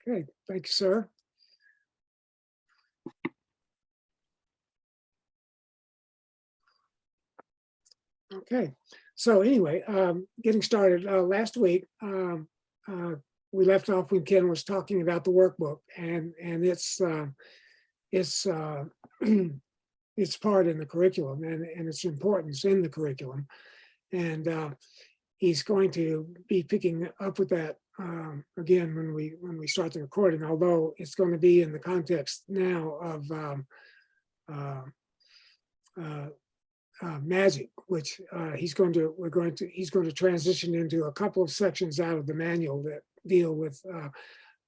Okay, thank you, sir. Okay, so anyway, getting started. Last week, we left off when Ken was talking about the workbook and its its part in the curriculum and its importance in the curriculum. And he's going to be picking up with that again when we start the recording, although it's going to be in the context now of magic, which he's going to transition into a couple of sections out of the manual that deal with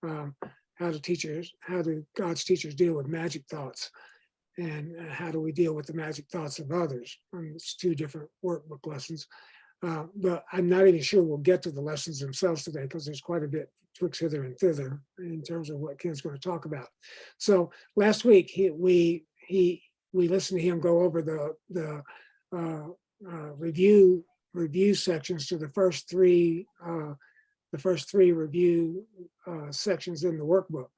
how do God's teachers deal with magic thoughts, and how do we deal with the magic thoughts of others. It's two different workbook lessons. But I'm not even sure we'll get to the lessons themselves today, because there's quite a bit twixt hither and thither in terms of what Ken's going to talk about. So last week we listened to him go over the review sections to the first three review sections in the workbook,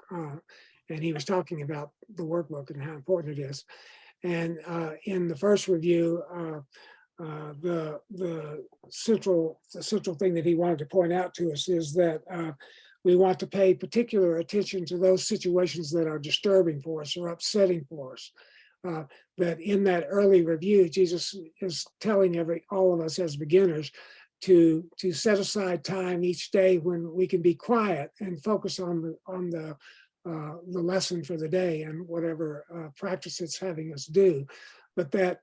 and he was talking about the workbook and how important it is. And in the first review, the central thing that he wanted to point out to us is that we want to pay particular attention to those situations that are disturbing for us or upsetting for us. That in that early review, Jesus is telling all of us as beginners to set aside time each day when we can be quiet and focus on the lesson for the day and whatever practice it's having us do. But that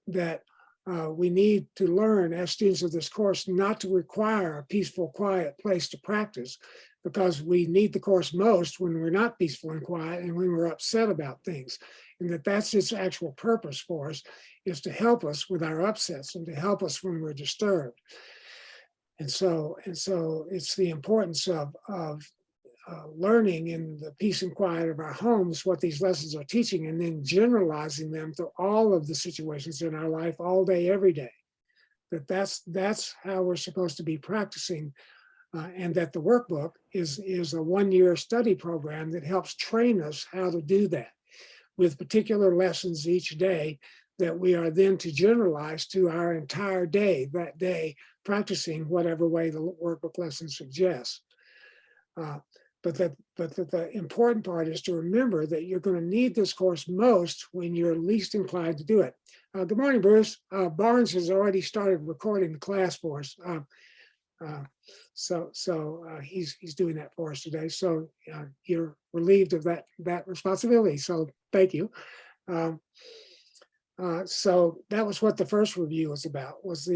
we need to learn as students of this course not to require a peaceful, quiet place to practice, because we need the course most when we're not peaceful and quiet and when we're upset about things. And that's its actual purpose for us, is to help us with our upsets and to help us when we're disturbed. And so it's the importance of learning in the peace and quiet of our homes what these lessons are teaching, and then generalizing them to all of the situations in our life all day, every day. That's how we're supposed to be practicing, and that the workbook is a one-year study program that helps train us how to do that, with particular lessons each day that we are then to generalize to our entire day, that day, practicing whatever way the workbook lesson suggests. But the important part is to remember that you're going to need this course most when you're least inclined to do it. Good morning, Bruce. Barnes has already started recording the class for us. So he's doing that for us today. So you're relieved of that responsibility. So thank you. So that was what the first review was about, was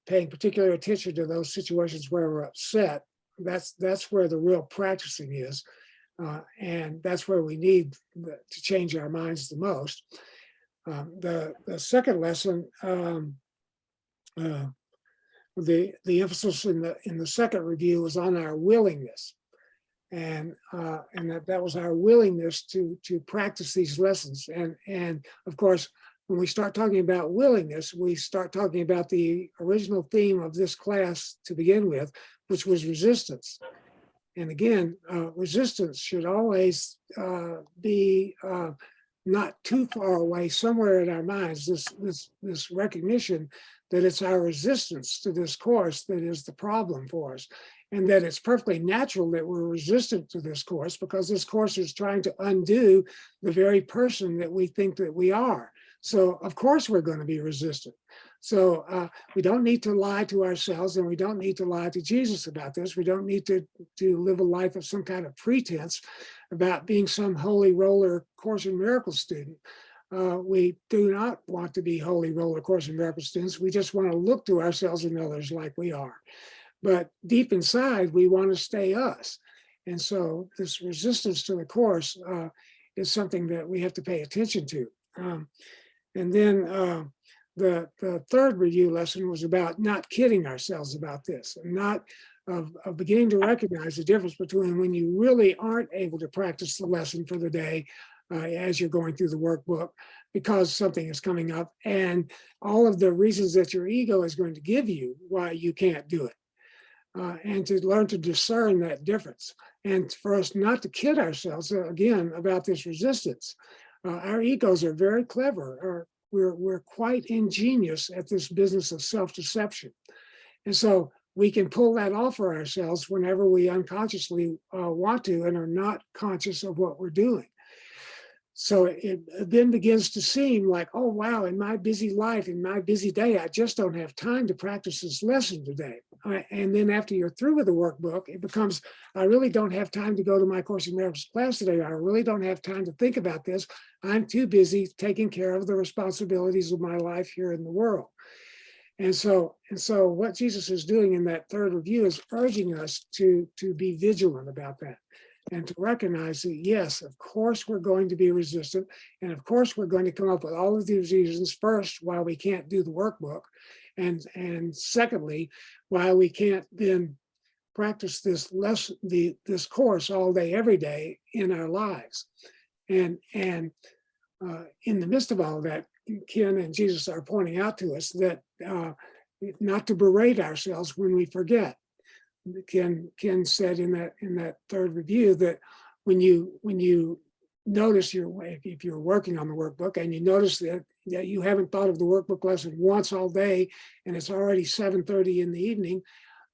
paying particular attention to those situations where we're upset. That's where the real practicing is. And that's where we need to change our minds the most. The second lesson, the emphasis in the second review was on our willingness, and that was our willingness to practice these lessons. And of course, when we start talking about willingness, we start talking about the original theme of this class to begin with, which was resistance. And again, resistance should always be not too far away, somewhere in our minds, this recognition that it's our resistance to this course that is the problem for us, and that it's perfectly natural that we're resistant to this course, because this course is trying to undo the very person that we think that we are. So of course we're going to be resistant. So we don't need to lie to ourselves, and we don't need to lie to Jesus about this. We don't need to live a life of some kind of pretense about being some holy roller Course in Miracles student. We do not want to be holy roller Course in Miracles students. We just want to look to ourselves and others like we are. But deep inside, we want to stay us. And so this resistance to the course is something that we have to pay attention to. And then the third review lesson was about not kidding ourselves about this, and not of beginning to recognize the difference between when you really aren't able to practice the lesson for the day as you're going through the workbook because something is coming up, and all of the reasons that your ego is going to give you why you can't do it. And to learn to discern that difference. and for us not to kid ourselves again about this resistance. Our egos are very clever, or we're quite ingenious at this business of self-deception. And so we can pull that off for ourselves whenever we unconsciously want to and are not conscious of what we're doing. So it then begins to seem like, oh, wow, in my busy life, in my busy day, I just don't have time to practice this lesson today. And then after you're through with the workbook, it becomes, I really don't have time to go to my Course in Miracles class today. I really don't have time to think about this. I'm too busy taking care of the responsibilities of my life here in the world. And so what Jesus is doing in that third review is urging us to be vigilant about that, and to recognize that, yes, of course, we're going to be resistant. And of course, we're going to come up with all of these reasons, first, why we can't do the workbook. And secondly, why we can't then practice this lesson, this course all day, every day in our lives. And in the midst of all of that, Ken and Jesus are pointing out to us that not to berate ourselves when we forget. Ken said in that third review that when you notice if you're working on the workbook and you notice that you haven't thought of the workbook lesson once all day and it's already 7:30 in the evening,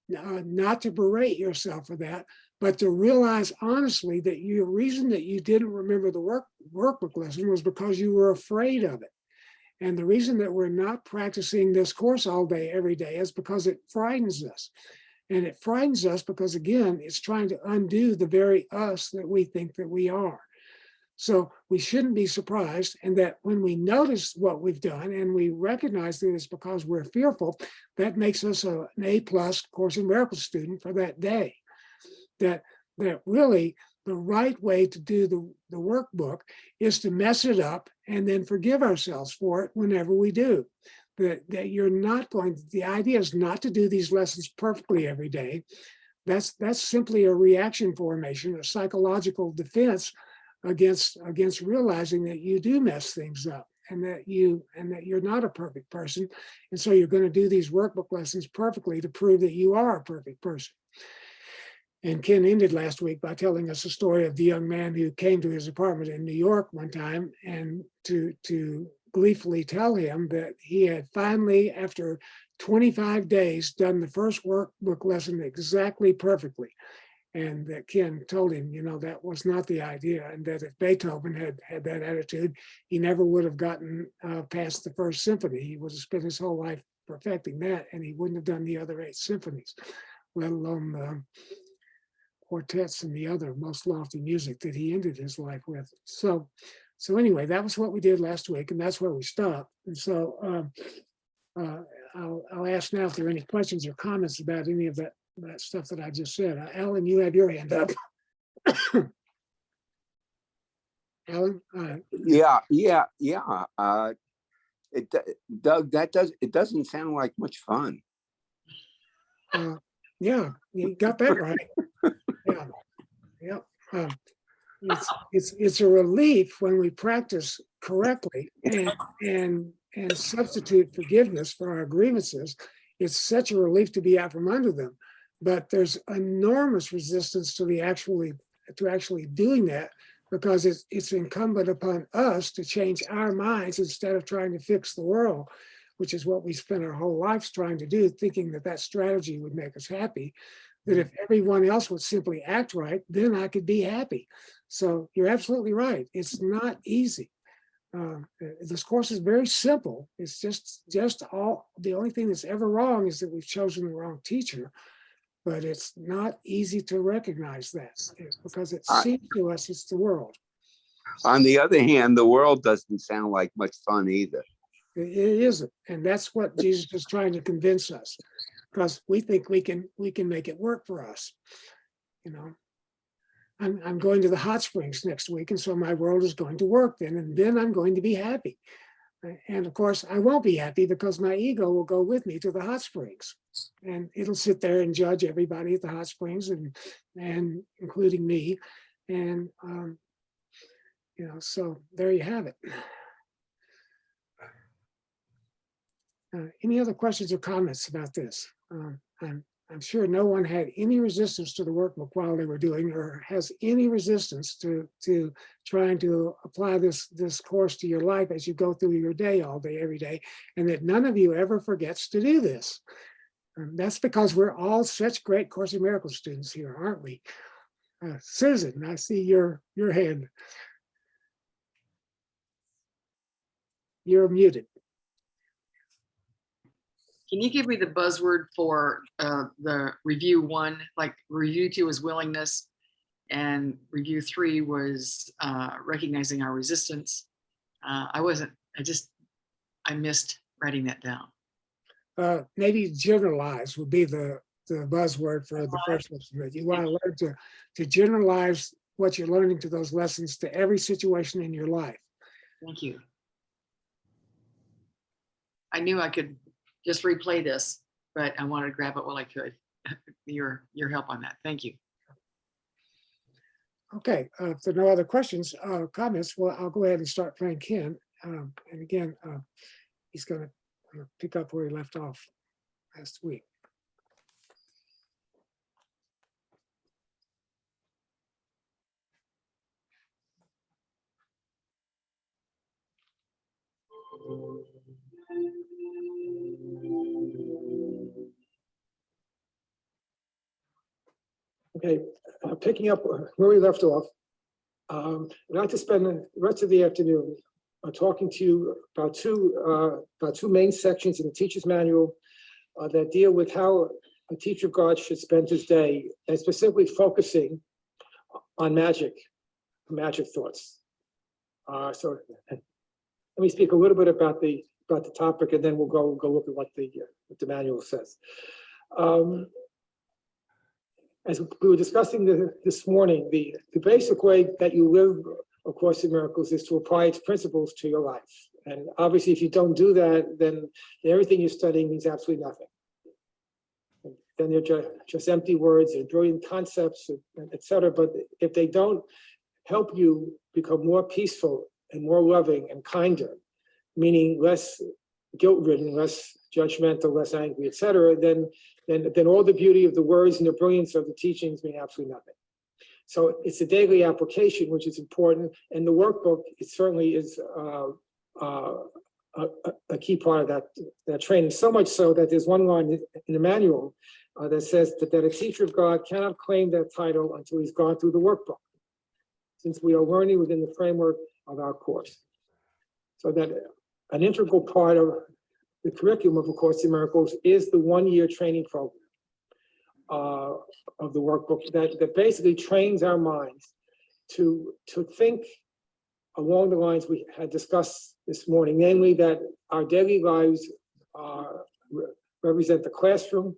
not to berate yourself for that, but to realize honestly that the reason that you didn't remember the workbook lesson was because you were afraid of it. And the reason that we're not practicing this course all day, every day, is because it frightens us. And it frightens us because, again, it's trying to undo the very us that we think that we are. So we shouldn't be surprised, and that when we notice what we've done and we recognize that it's because we're fearful, that makes us an A+ Course in Miracles student for that day. That really the right way to do the workbook is to mess it up and then forgive ourselves for it whenever we do. That you're not going, the idea is not to do these lessons perfectly every day. That's simply a reaction formation, a psychological defense against realizing that you do mess things up and that you're not a perfect person. And so you're going to do these workbook lessons perfectly to prove that you are a perfect person. And Ken ended last week by telling us a story of the young man who came to his apartment in New York one time, and to gleefully tell him that he had finally, after 25 days, done the first workbook lesson exactly perfectly. And that Ken told him, that was not the idea, and that if Beethoven had that attitude, he never would have gotten past the first symphony. He would have spent his whole life perfecting that, and he wouldn't have done the other 8 symphonies, let alone the quartets and the other most lofty music that he ended his life with. So anyway, that was what we did last week, and that's where we stopped. And so I'll ask now if there are any questions or comments about any of that stuff that I just said. Alan, you have your hand up. Alan? Yeah. Doug, it doesn't sound like much fun. Yeah, you got that right. Yeah. It's a relief when we practice correctly and substitute forgiveness for our grievances. It's such a relief to be out from under them. But there's enormous resistance to actually doing that, because it's incumbent upon us to change our minds instead of trying to fix the world, which is what we spend our whole lives trying to do, thinking that strategy would make us happy. That if everyone else would simply act right, then I could be happy. So you're absolutely right. It's not easy. This course is very simple. It's just the only thing that's ever wrong is that we've chosen the wrong teacher. But it's not easy to recognize that, because it seems to us it's the world. On the other hand, the world doesn't sound like much fun either. It isn't, and that's what Jesus is trying to convince us, because we think we can make it work for us. I'm going to the hot springs next week, and so my world is going to work then, and then I'm going to be happy. And of course, I won't be happy because my ego will go with me to the hot springs, and it'll sit there and judge everybody at the hot springs, and including me. And so there you have it. Any other questions or comments about this? I'm sure no one had any resistance to the workbook while they were doing, or has any resistance to trying to apply this course to your life as you go through your day all day, every day, and that none of you ever forgets to do this. And that's because we're all such great Course in Miracles students here, aren't we? Susan, I see your hand. You're muted. Can you give me the buzzword for the review 1? Like review 2 was willingness, and review 3 was recognizing our resistance. I missed writing that down. Maybe generalize would be the buzzword for the first lesson. That you want to learn to generalize what you're learning to those lessons to every situation in your life. Thank you. I knew I could just replay this, but I wanted to grab it while I could. Your help on that. Thank you. Okay, if there are no other questions, comments, well, I'll go ahead and start playing Ken. And again, he's going to pick up where he left off last week. Okay, picking up where we left off, I'd like to spend the rest of the afternoon talking to you about two main sections in the teacher's manual that deal with how a teacher of God should spend his day, and specifically focusing on magic thoughts. So let me speak a little bit about the topic, and then we'll go look at what the manual says. As we were discussing this morning, the basic way that you live A Course in Miracles is to apply its principles to your life. And obviously, if you don't do that, then everything you're studying means absolutely nothing. And then they're just empty words and brilliant concepts, etc. But if they don't help you become more peaceful and more loving and kinder, meaning less guilt-ridden, less judgmental, less angry, etc., then all the beauty of the words and the brilliance of the teachings mean absolutely nothing. So it's a daily application, which is important, and the workbook, it certainly is a key part of that training. So much so that there's one line in the manual that says that a teacher of God cannot claim that title until he's gone through the workbook, since we are learning within the framework of our course. So that an integral part of the curriculum of A Course in Miracles is the one-year training program of the workbook that basically trains our minds to think along the lines we had discussed this morning, namely that our daily lives represent the classroom,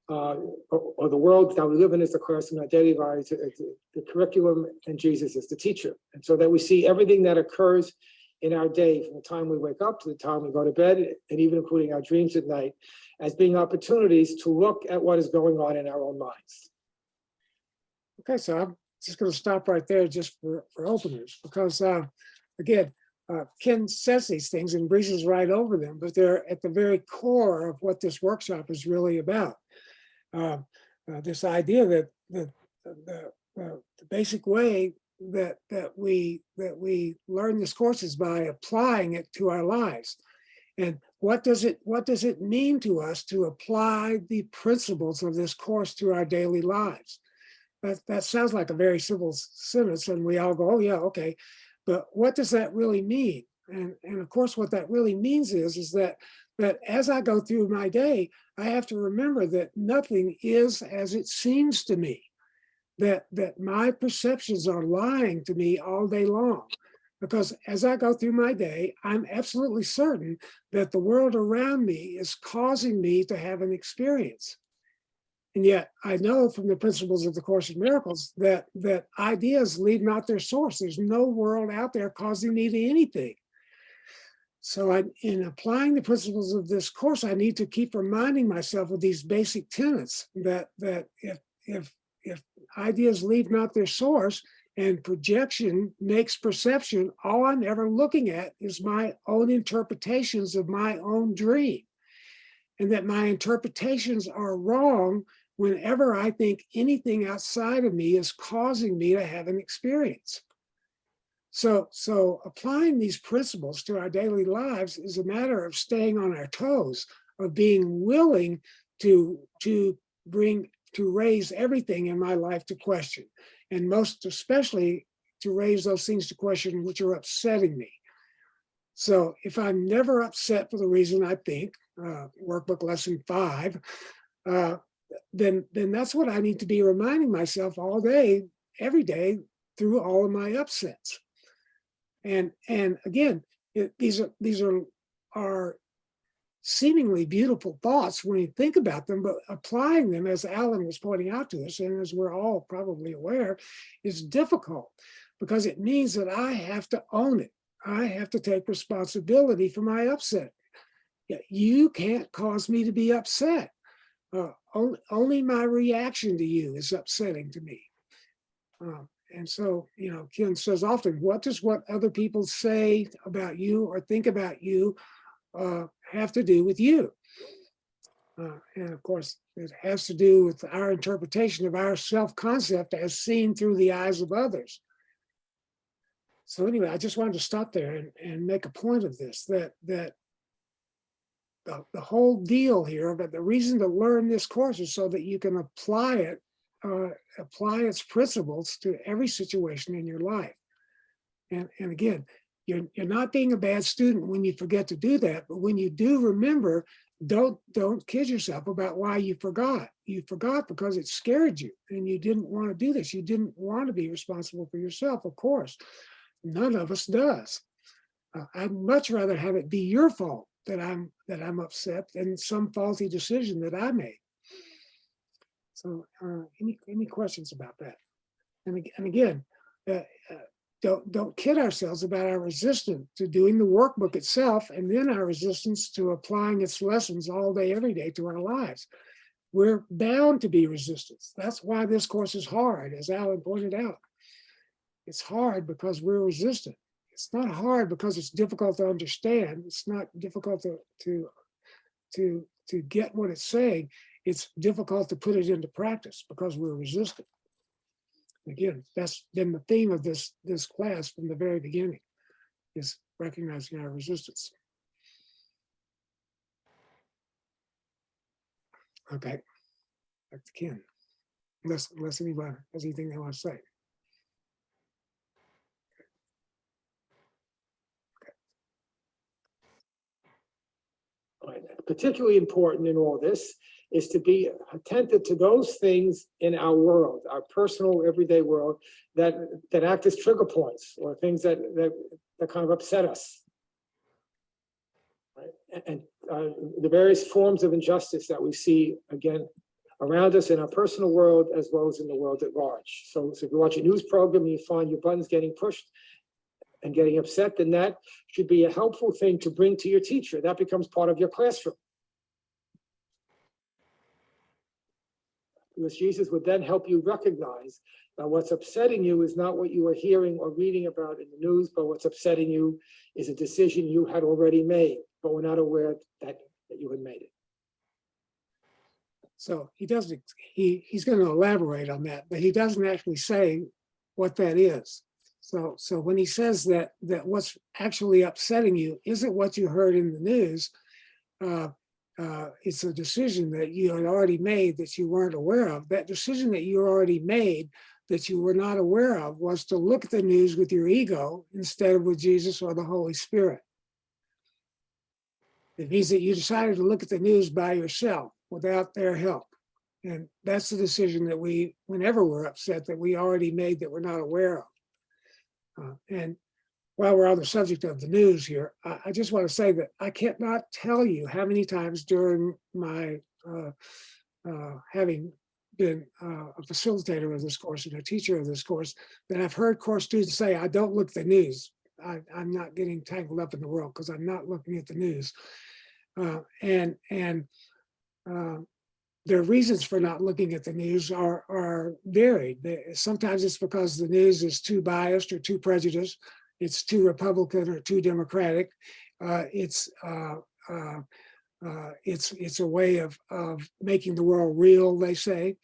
or the world that we live in is the classroom, our daily lives, the curriculum, and Jesus is the teacher. And so that we see everything that occurs in our day, from the time we wake up to the time we go to bed, and even including our dreams at night, as being opportunities to look at what is going on in our own minds. Okay, so I'm just going to stop right there just for openers, because again, Ken says these things and breezes right over them, but they're at the very core of what this workshop is really about. This idea that the basic way that we learn this course is by applying it to our lives. And what does it mean to us to apply the principles of this course to our daily lives? That sounds like a very simple sentence, and we all go, oh yeah, okay. But what does that really mean? And of course, what that really means is that as I go through my day, I have to remember that nothing is as it seems to me. That my perceptions are lying to me all day long. Because as I go through my day, I'm absolutely certain that the world around me is causing me to have an experience. And yet I know from the principles of the Course in Miracles that ideas leave not their source. There's no world out there causing me to anything. So in applying the principles of this course, I need to keep reminding myself of these basic tenets that if ideas leave not their source and projection makes perception, all I'm ever looking at is my own interpretations of my own dream. and that my interpretations are wrong whenever I think anything outside of me is causing me to have an experience. So applying these principles to our daily lives is a matter of staying on our toes, of being willing to raise everything in my life to question, and most especially to raise those things to question which are upsetting me. So if I'm never upset for the reason I think, workbook lesson 5, then that's what I need to be reminding myself all day, every day, through all of my upsets. And again, these are seemingly beautiful thoughts when you think about them, but applying them, as Alan was pointing out to us, and as we're all probably aware, is difficult, because it means that I have to own it. I have to take responsibility for my upset. You can't cause me to be upset. Only my reaction to you is upsetting to me. And so, Ken says often, what does what other people say about you or think about you have to do with you? And of course, it has to do with our interpretation of our self-concept as seen through the eyes of others. So anyway, I just wanted to stop there and make a point of this, that the whole deal here, but the reason to learn this course is so that you can apply its principles to every situation in your life. And again, you're not being a bad student when you forget to do that, but when you do remember, don't kid yourself about why you forgot. You forgot because it scared you and you didn't want to do this. You didn't want to be responsible for yourself, of course. None of us does. I'd much rather have it be your fault that I'm upset than some faulty decision that I made. So any questions about that? And again, don't kid ourselves about our resistance to doing the workbook itself, and then our resistance to applying its lessons all day, every day to our lives. We're bound to be resistant. That's why this course is hard, as Alan pointed out. It's hard because we're resistant. It's not hard because it's difficult to understand. It's not difficult to get what it's saying. It's difficult to put it into practice because we're resistant. Again, that's been the theme of this class from the very beginning, is recognizing our resistance. Okay, back to Ken, unless anyone has anything they want to say. Right. Particularly important in all this is to be attentive to those things in our world, our personal everyday world, that act as trigger points or things that kind of upset us. Right? And the various forms of injustice that we see, again, around us in our personal world as well as in the world at large. So if you watch a news program and you find your buttons getting pushed and getting upset, then that should be a helpful thing to bring to your teacher. That becomes part of your classroom. Because Jesus would then help you recognize that what's upsetting you is not what you are hearing or reading about in the news, but what's upsetting you is a decision you had already made, but were not aware that you had made it. So he doesn't, he's going to elaborate on that, but he doesn't actually say what that is. So when he says that what's actually upsetting you isn't what you heard in the news, it's a decision that you had already made that you weren't aware of. That decision that you already made that you were not aware of was to look at the news with your ego instead of with Jesus or the Holy Spirit. It means that you decided to look at the news by yourself without their help. And that's the decision that whenever we're upset, that we already made that we're not aware of. And while we're on the subject of the news here, I just want to say that I cannot tell you how many times during my having been a facilitator of this course and a teacher of this course, that I've heard course students say, I don't look at the news. I'm not getting tangled up in the world because I'm not looking at the news. Their reasons for not looking at the news are varied. Sometimes it's because the news is too biased or too prejudiced. It's too Republican or too Democratic. It's It's a way of making the world real, they say,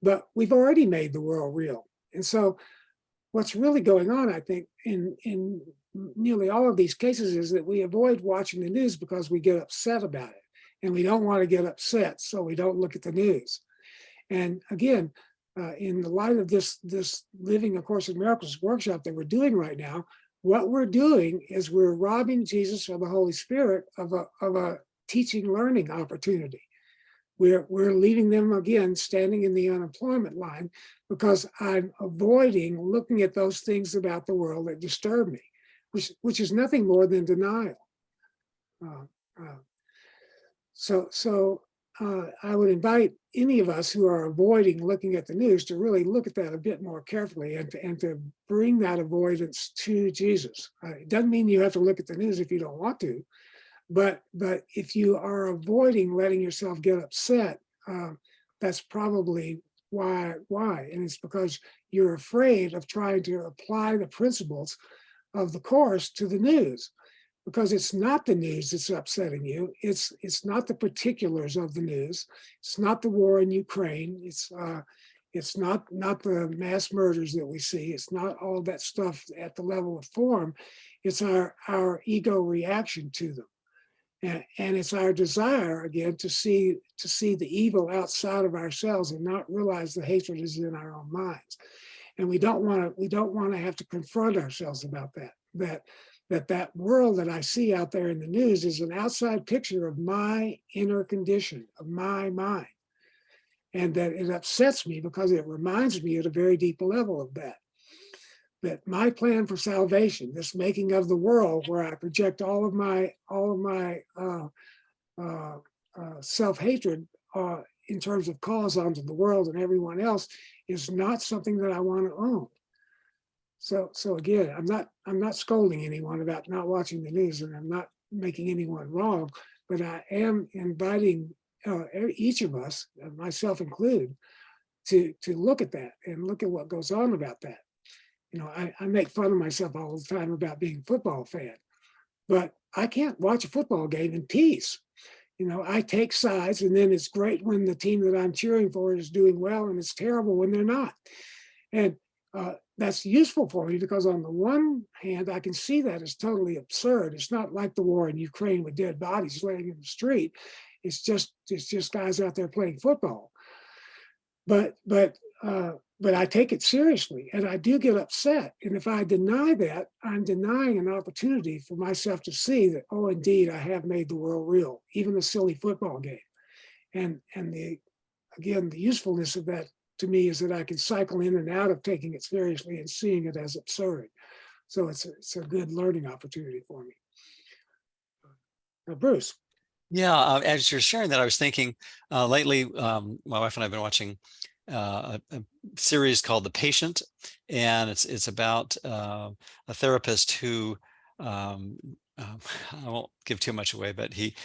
but we've already made the world real. And so what's really going on, I think, in nearly all of these cases is that we avoid watching the news because we get upset about it. And we don't want to get upset, so we don't look at the news. And again, in the light of this Living A Course in Miracles workshop that we're doing right now, what we're doing is we're robbing Jesus or the Holy Spirit of a teaching learning opportunity. We're leaving them again standing in the unemployment line because I'm avoiding looking at those things about the world that disturb me, which is nothing more than denial. So I would invite any of us who are avoiding looking at the news to really look at that a bit more carefully and to bring that avoidance to Jesus. It doesn't mean you have to look at the news if you don't want to, but if you are avoiding letting yourself get upset, that's probably why. And it's because you're afraid of trying to apply the principles of the Course to the news. Because it's not the news that's upsetting you. It's not the particulars of the news. It's not the war in Ukraine. It's not the mass murders that we see. It's not all that stuff at the level of form. It's our ego reaction to them, and it's our desire again to see the evil outside of ourselves and not realize the hatred is in our own minds. And we don't want to have to confront ourselves about that world that I see out there in the news is an outside picture of my inner condition, of my mind. And that it upsets me because it reminds me at a very deep level of that my plan for salvation, this making of the world where I project all of my self-hatred in terms of cause onto the world and everyone else, is not something that I want to own. So again, I'm not scolding anyone about not watching the news, and I'm not making anyone wrong, but I am inviting each of us, myself included, to look at that and look at what goes on about that. You know, I make fun of myself all the time about being a football fan, but I can't watch a football game in peace. You know, I take sides, and then it's great when the team that I'm cheering for is doing well, and it's terrible when they're not. And that's useful for me because on the one hand, I can see that as totally absurd. It's not like the war in Ukraine with dead bodies laying in the street. It's just guys out there playing football. But I take it seriously, and I do get upset. And if I deny that, I'm denying an opportunity for myself to see that, oh, indeed, I have made the world real, even a silly football game. And the usefulness of that to me is that I can cycle in and out of taking it seriously and seeing it as absurd. So it's a good learning opportunity for me. Bruce. Yeah, as you're sharing that, I was thinking lately, my wife and I have been watching a series called The Patient, and it's about a therapist who I won't give too much away, but he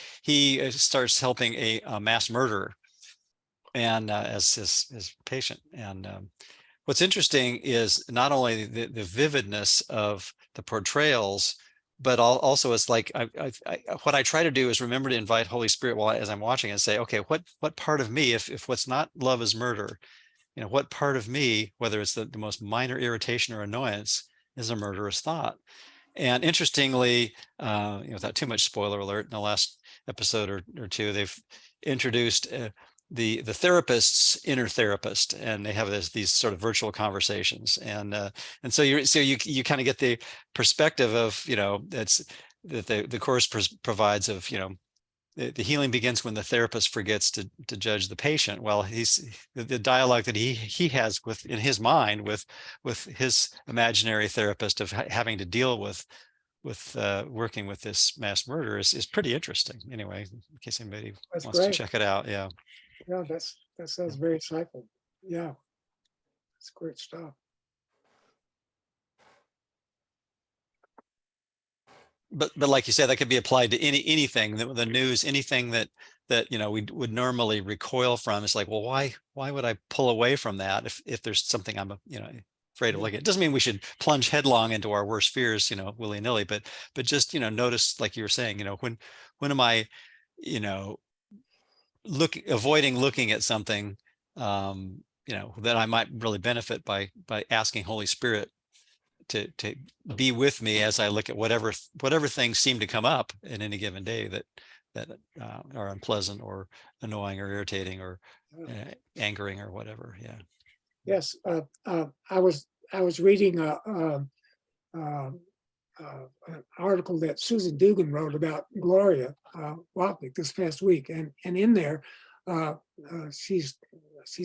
starts helping a mass murderer, and as his patient. And what's interesting is not only the vividness of the portrayals, but also it's like what I try to do is remember to invite Holy Spirit as I'm watching and say, okay, what part of me, if what's not love is murder, you know, what part of me, whether it's the most minor irritation or annoyance, is a murderous thought. And interestingly, without too much spoiler alert, in the last episode or two, they've introduced the therapist's inner therapist, and they have these sort of virtual conversations, and so you kind of get the perspective of, you know, that's that the Course provides of, you know, the healing begins when the therapist forgets to judge the patient. Well, the dialogue that he has in his mind with his imaginary therapist of having to deal with working with this mass murder is pretty interesting. Anyway, in case anybody wants to check it out. Yeah. Yeah, that sounds very insightful. Yeah, it's great stuff. But like you said, that could be applied to anything, the news, anything that you know we would normally recoil from. It's like, well, why would I pull away from that if there's something I'm afraid of looking at? It doesn't mean we should plunge headlong into our worst fears, willy-nilly, but just notice, like you were saying, when am I you know, avoiding looking at something, you know, that I might really benefit by asking Holy Spirit to be with me as I look at whatever things seem to come up in any given day that are unpleasant or annoying or irritating or angering or whatever. Yeah. Yes, I was reading an article that Susan Dugan wrote about Gloria Wapnick this past week, and in there she's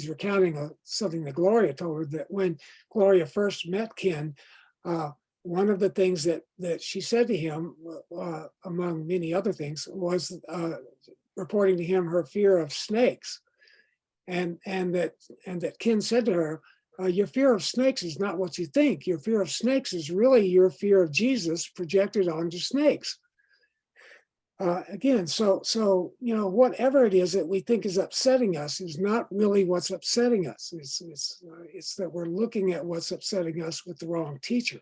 recounting something that Gloria told her, that when Gloria first met Ken, one of the things that she said to him, among many other things, was reporting to him her fear of snakes, and that Ken said to her, your fear of snakes is not what you think. Your fear of snakes is really your fear of Jesus projected onto snakes. Again, so you know, whatever it is that we think is upsetting us is not really what's upsetting us. It's that we're looking at what's upsetting us with the wrong teacher.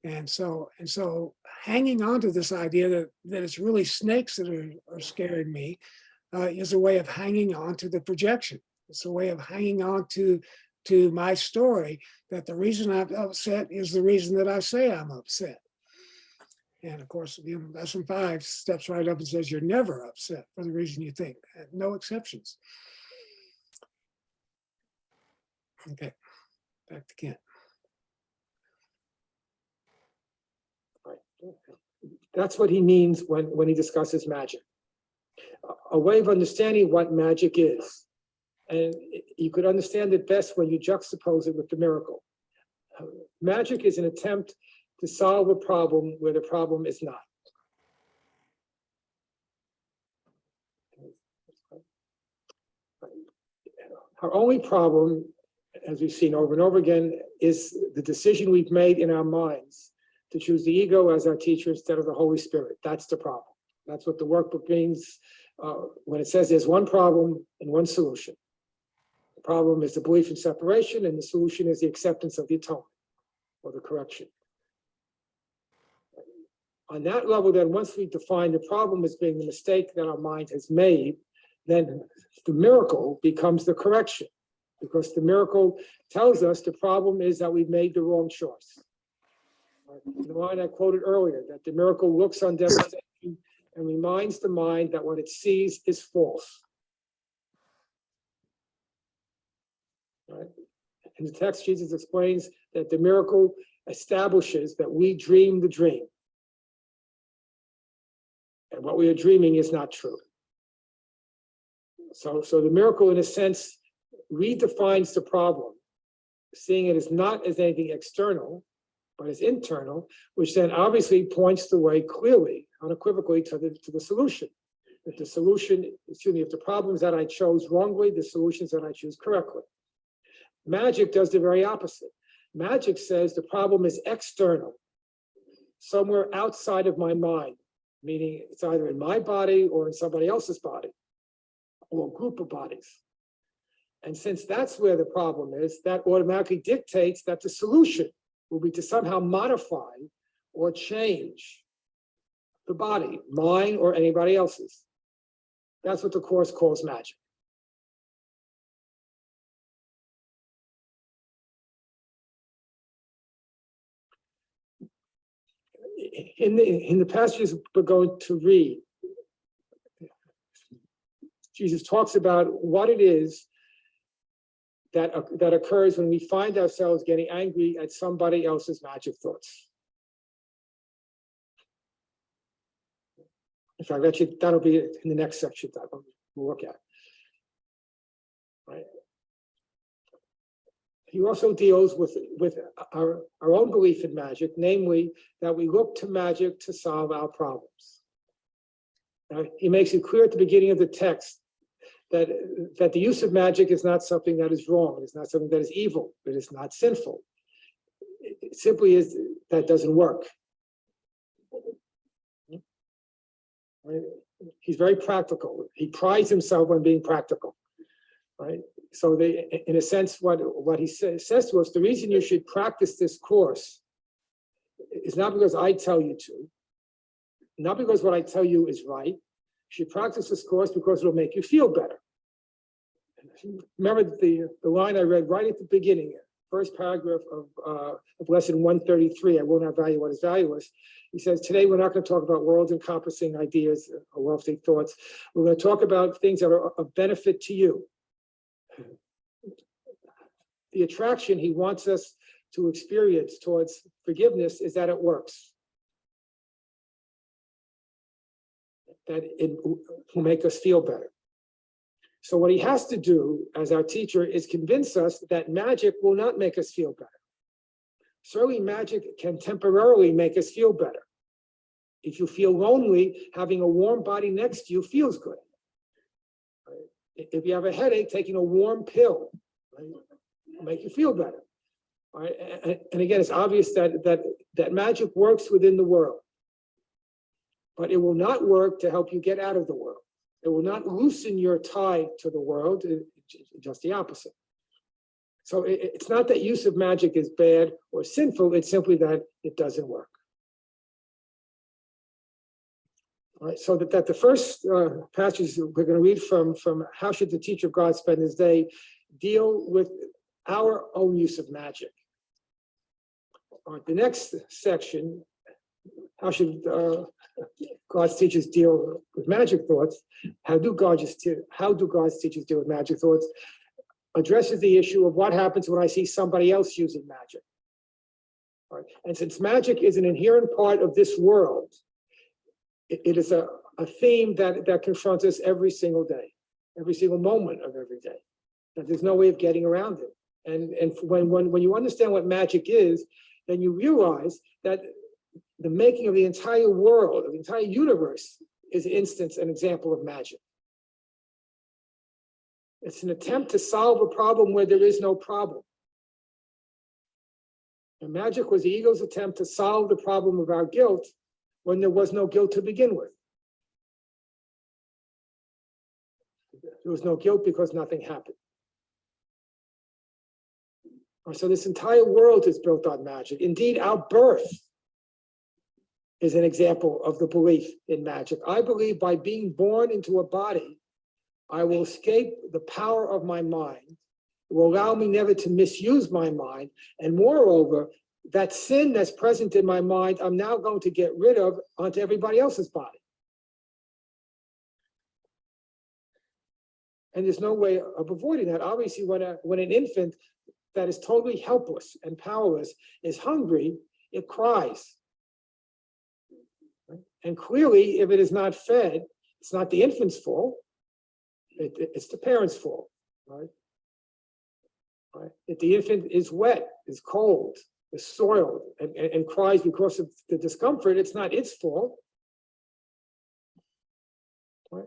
And so hanging on to this idea that it's really snakes that are scaring me is a way of hanging on to the projection. It's a way of hanging on to my story, that the reason I'm upset is the reason that I say I'm upset. And of course, lesson 5 steps right up and says you're never upset for the reason you think. No exceptions. Okay, back to Kent. That's what he means when he discusses magic. A way of understanding what magic is. And you could understand it best when you juxtapose it with the miracle. Magic is an attempt to solve a problem where the problem is not. Our only problem, as we've seen over and over again, is the decision we've made in our minds to choose the ego as our teacher instead of the Holy Spirit. That's the problem. That's what the workbook means when it says there's one problem and one solution. The problem is the belief in separation, and the solution is the acceptance of the atonement or the correction. On that level, then, once we define the problem as being the mistake that our mind has made, then the miracle becomes the correction, because the miracle tells us the problem is that we've made the wrong choice. The line I quoted earlier, that the miracle looks on devastation and reminds the mind that what it sees is false. Right? In the text, Jesus explains that the miracle establishes that we dream the dream. And what we are dreaming is not true. So the miracle, in a sense, redefines the problem, seeing it as not as anything external, but as internal, which then obviously points the way clearly, unequivocally, to the solution. That the solution, excuse me, if the problems that I chose wrongly, the solutions that I choose correctly. Magic does the very opposite. Magic says the problem is external, somewhere outside of my mind, meaning it's either in my body or in somebody else's body, or a group of bodies. And since that's where the problem is, that automatically dictates that the solution will be to somehow modify or change the body, mine or anybody else's. That's what the Course calls magic. In the passages we're going to read, Jesus talks about what it is that occurs when we find ourselves getting angry at somebody else's magic thoughts. In fact, that'll be in the next section that we'll look at. Right. He also deals with our own belief in magic, namely that we look to magic to solve our problems. Now, he makes it clear at the beginning of the text that the use of magic is not something that is wrong. It's not something that is evil. It is not sinful. It simply is that doesn't work. Right? He's very practical. He prides himself on being practical. Right? So in a sense, what he says to us, the reason you should practice this course is not because I tell you to, not because what I tell you is right, should practice this course because it'll make you feel better. Remember the line I read right at the beginning, first paragraph of lesson 133, I will not value what is valueless. He says, today we're not going to talk about world-encompassing ideas or lofty thoughts. We're going to talk about things that are of benefit to you. The attraction he wants us to experience towards forgiveness is that it works. That it will make us feel better. So what he has to do as our teacher is convince us that magic will not make us feel better. Certainly magic can temporarily make us feel better. If you feel lonely, having a warm body next to you feels good. Right? If you have a headache, taking a warm pill, right, will make you feel better. Right? And again, it's obvious that magic works within the world, but it will not work to help you get out of the world. It will not loosen your tie to the world, just the opposite. So it's not that use of magic is bad or sinful, it's simply that it doesn't work. All right, so that the first passage we're going to read from How Should the Teacher of God Spend His Day deal with our own use of magic. All right, the next section, how should God's teachers deal with magic thoughts? How do God's teachers deal with magic thoughts? Addresses the issue of what happens when I see somebody else using magic. All right. And since magic is an inherent part of this world, it is a theme that confronts us every single day, every single moment of every day. That there's no way of getting around it. And when you understand what magic is, then you realize that the making of the entire world, of the entire universe, is an instance, an example of magic. It's an attempt to solve a problem where there is no problem. And magic was the ego's attempt to solve the problem of our guilt when there was no guilt to begin with. There was no guilt because nothing happened. So this entire world is built on magic. Indeed, our birth is an example of the belief in magic. I believe by being born into a body, I will escape the power of my mind. It will allow me never to misuse my mind. And moreover, that sin that's present in my mind, I'm now going to get rid of onto everybody else's body. And there's no way of avoiding that. Obviously, when an infant that is totally helpless and powerless is hungry, it cries. And clearly, if it is not fed, it's not the infant's fault. It's the parent's fault, right? Right? If the infant is wet, is cold, is soiled, and cries because of the discomfort, it's not its fault. Right?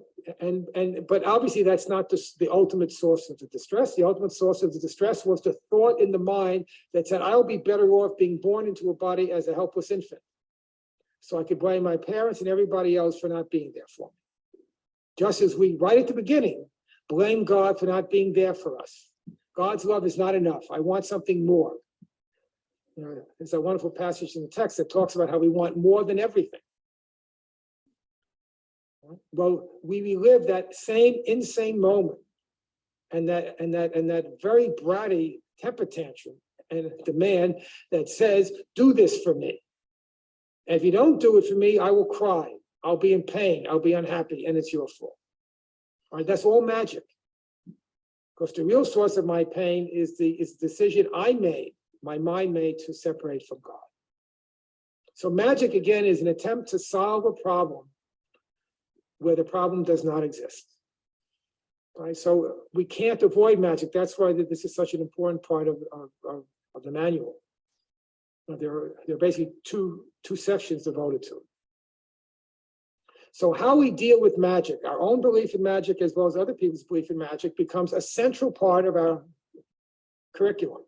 But obviously that's not the ultimate source of the distress. The ultimate source of the distress was the thought in the mind that said, I'll be better off being born into a body as a helpless infant. So I could blame my parents and everybody else for not being there for me. Just as we, right at the beginning, blame God for not being there for us. God's love is not enough. I want something more. You know, there's a wonderful passage in the text that talks about how we want more than everything. Well, we relive that same insane moment and that very bratty temper tantrum and demand that says, do this for me. And if you don't do it for me, I will cry. I'll be in pain. I'll be unhappy, and it's your fault. All right, that's all magic. Because the real source of my pain is the decision I made, my mind made to separate from God. So magic, again, is an attempt to solve a problem where the problem does not exist. All right, so we can't avoid magic. That's why this is such an important part of the manual. There are basically two sections devoted to it. So how we deal with magic, our own belief in magic as well as other people's belief in magic, becomes a central part of our curriculum.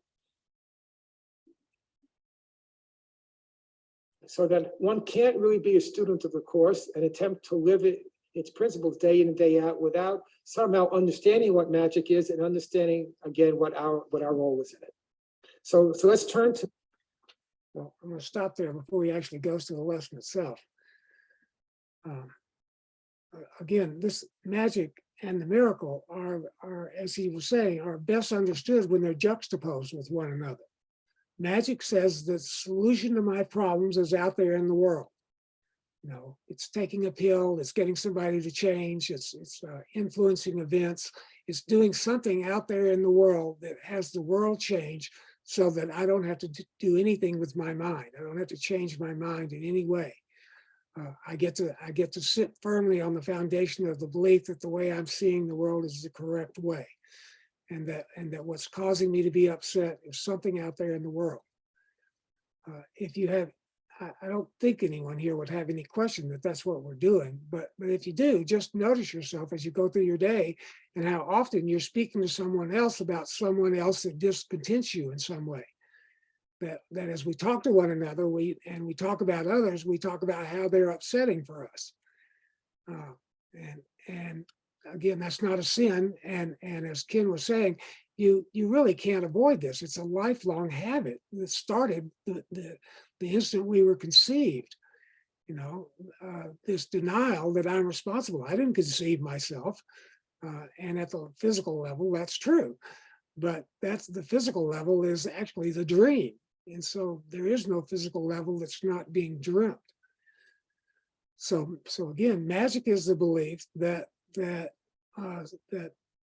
So that one can't really be a student of the course and attempt to live its principles day in and day out without somehow understanding what magic is and understanding, again, what our role is in it. So let's turn to. Well, I'm going to stop there before he actually goes to the lesson itself. again, this magic and the miracle are, as he was saying, are best understood when they're juxtaposed with one another. Magic says the solution to my problems is out there in the world. You know, it's taking a pill, it's getting somebody to change, it's influencing events, it's doing something out there in the world that has the world change so that I don't have to do anything with my mind. I don't have to change my mind in any way. I get to sit firmly on the foundation of the belief that the way I'm seeing the world is the correct way, and that what's causing me to be upset is something out there in the world. If you have, I don't think anyone here would have any question that that's what we're doing, but if you do, just notice yourself as you go through your day and how often you're speaking to someone else about someone else that discontents you in some way. That as we talk to one another, we talk about others, we talk about how they're upsetting for us. And again, that's not a sin. And as Ken was saying, you really can't avoid this. It's a lifelong habit that started the instant we were conceived. You know, this denial that I'm responsible. I didn't conceive myself. And at the physical level, that's true. But that's the physical level is actually the dream. And so there is no physical level that's not being dreamt. So again, magic is the belief that the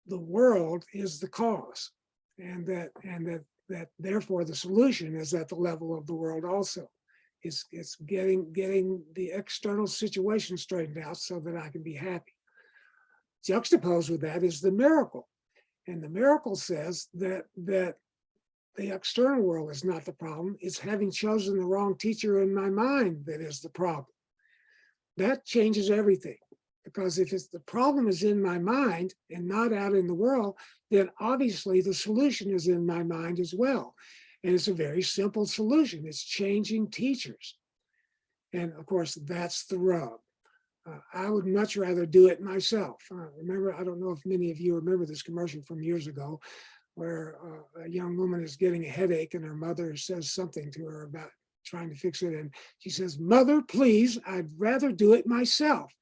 world is the cause, and that therefore the solution is at the level of the world also. It's getting the external situation straightened out so that I can be happy. Juxtaposed with that is the miracle, and the miracle says that the external world is not the problem. It's having chosen the wrong teacher in my mind that is the problem. That changes everything, because if the problem is in my mind and not out in the world, then obviously the solution is in my mind as well. And it's a very simple solution. It's changing teachers. And of course, that's the rub. I would much rather do it myself. Remember, I don't know if many of you remember this commercial from years ago, where a young woman is getting a headache and her mother says something to her about trying to fix it. And she says, "Mother, please, I'd rather do it myself."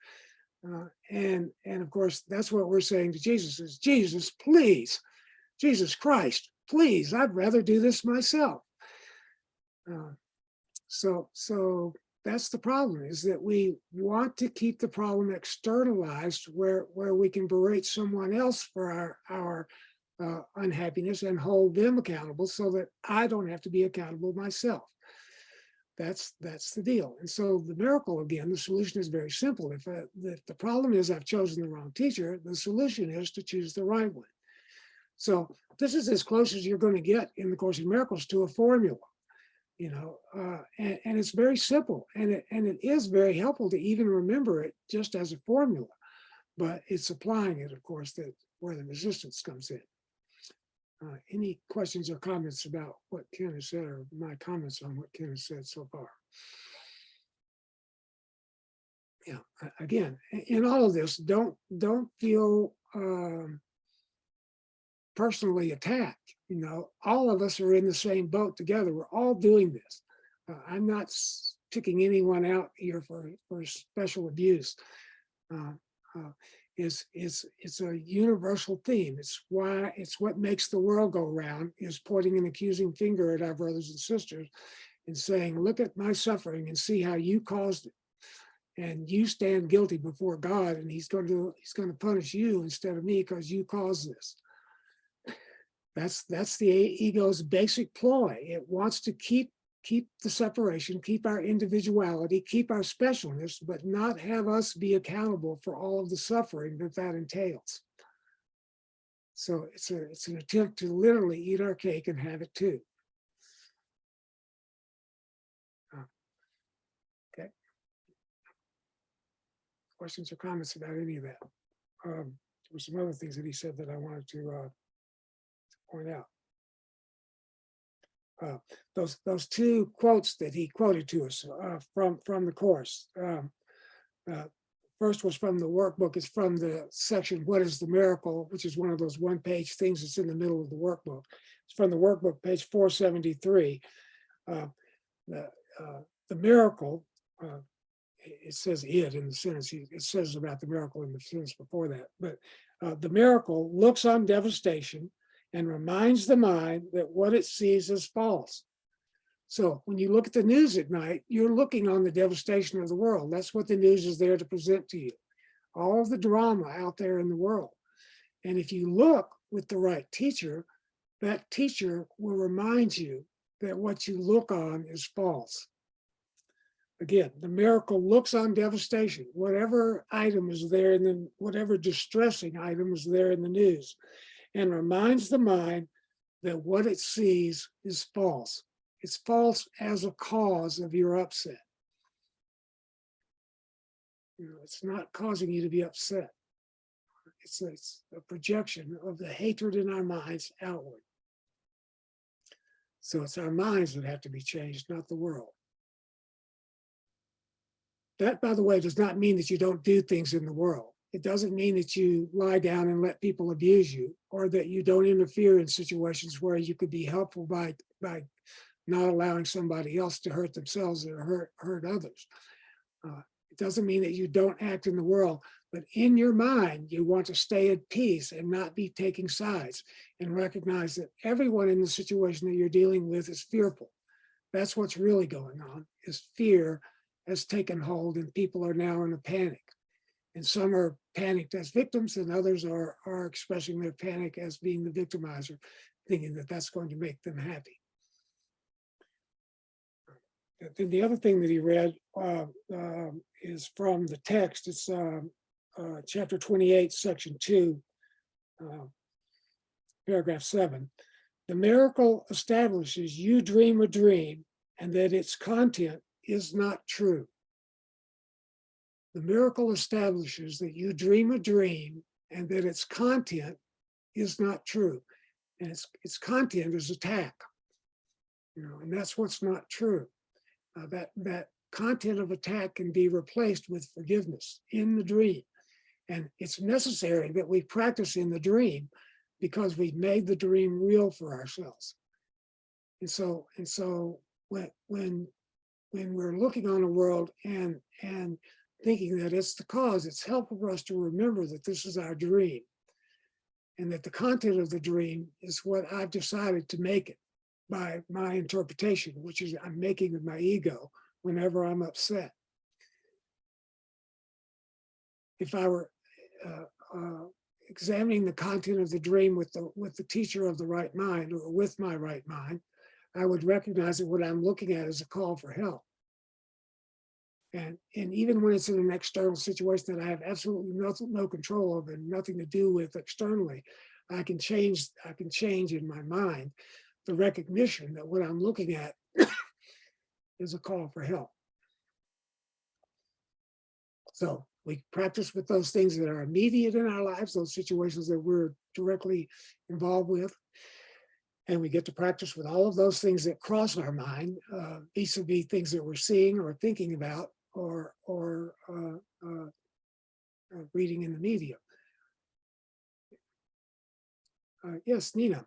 And of course, that's what we're saying to Jesus is, "Jesus, please, Jesus Christ, please, I'd rather do this myself." So that's the problem, is that we want to keep the problem externalized where we can berate someone else for our unhappiness and hold them accountable so that I don't have to be accountable myself. That's the deal. And so the miracle, again, the solution is very simple. If the problem is I've chosen the wrong teacher, the solution is to choose the right one. So this is as close as you're going to get in the Course in Miracles to a formula, you know, and it's very simple, and it is very helpful to even remember it just as a formula, but it's applying it, of course, that where the resistance comes in. Any questions or comments about what Ken has said, or my comments on what Ken has said so far? Yeah, again, in all of this, don't feel personally attacked. You know, all of us are in the same boat together. We're all doing this. I'm not picking anyone out here for special abuse. It's a universal theme. It's what makes the world go round, is pointing an accusing finger at our brothers and sisters and saying, "Look at my suffering and see how you caused it. And you stand guilty before God, and he's going to punish you instead of me because you caused this." That's the ego's basic ploy. It wants to keep the separation, keep our individuality, keep our specialness, but not have us be accountable for all of the suffering that entails. So it's an attempt to literally eat our cake and have it too. Okay. Questions or comments about any of that? There were some other things that he said that I wanted to point out. Those two quotes that he quoted to us from the Course. First was from the workbook. It's from the section, "What is the Miracle?" which is one of those one-page things that's in the middle of the workbook. It's from the workbook, page 473. The miracle, it says it in the sentence, it says about the miracle in the sentence before that, but the miracle looks on devastation and reminds the mind that what it sees is false. So when you look at the news at night, you're looking on the devastation of the world. That's what the news is there to present to you. All of the drama out there in the world. And if you look with the right teacher, that teacher will remind you that what you look on is false. Again, the miracle looks on devastation, whatever item is there, and then whatever distressing item is there in the news, and reminds the mind that what it sees is false. It's false as a cause of your upset. It's not causing you to be upset. It's a projection of the hatred in our minds outward. So it's our minds that have to be changed, not the world. That, by the way, does not mean that you don't do things in the world. It doesn't mean that you lie down and let people abuse you, or that you don't interfere in situations where you could be helpful by not allowing somebody else to hurt themselves or hurt others. It doesn't mean that you don't act in the world, but in your mind, you want to stay at peace and not be taking sides, and recognize that everyone in the situation that you're dealing with is fearful. That's what's really going on, is fear has taken hold and people are now in a panic. And some are panicked as victims and others are expressing their panic as being the victimizer, thinking that that's going to make them happy. Then the other thing that he read is from the text. It's chapter 28, section 2, paragraph 7. The miracle establishes you dream a dream and that its content is not true. The miracle establishes that you dream a dream and that its content is not true. And its content is attack. And that's what's not true. That content of attack can be replaced with forgiveness in the dream. And it's necessary that we practice in the dream because we've made the dream real for ourselves. And so when we're looking on the world and thinking that it's the cause, it's helpful for us to remember that this is our dream and that the content of the dream is what I've decided to make it by my interpretation, which is I'm making of my ego whenever I'm upset. If I were examining the content of the dream with the teacher of the right mind or with my right mind, I would recognize that what I'm looking at is a call for help. And even when it's in an external situation that I have absolutely no control over and nothing to do with externally, I can change in my mind the recognition that what I'm looking at is a call for help. So we practice with those things that are immediate in our lives, those situations that we're directly involved with. And we get to practice with all of those things that cross our mind, vis-a-vis things that we're seeing or thinking about or reading in the media. Yes, Nina.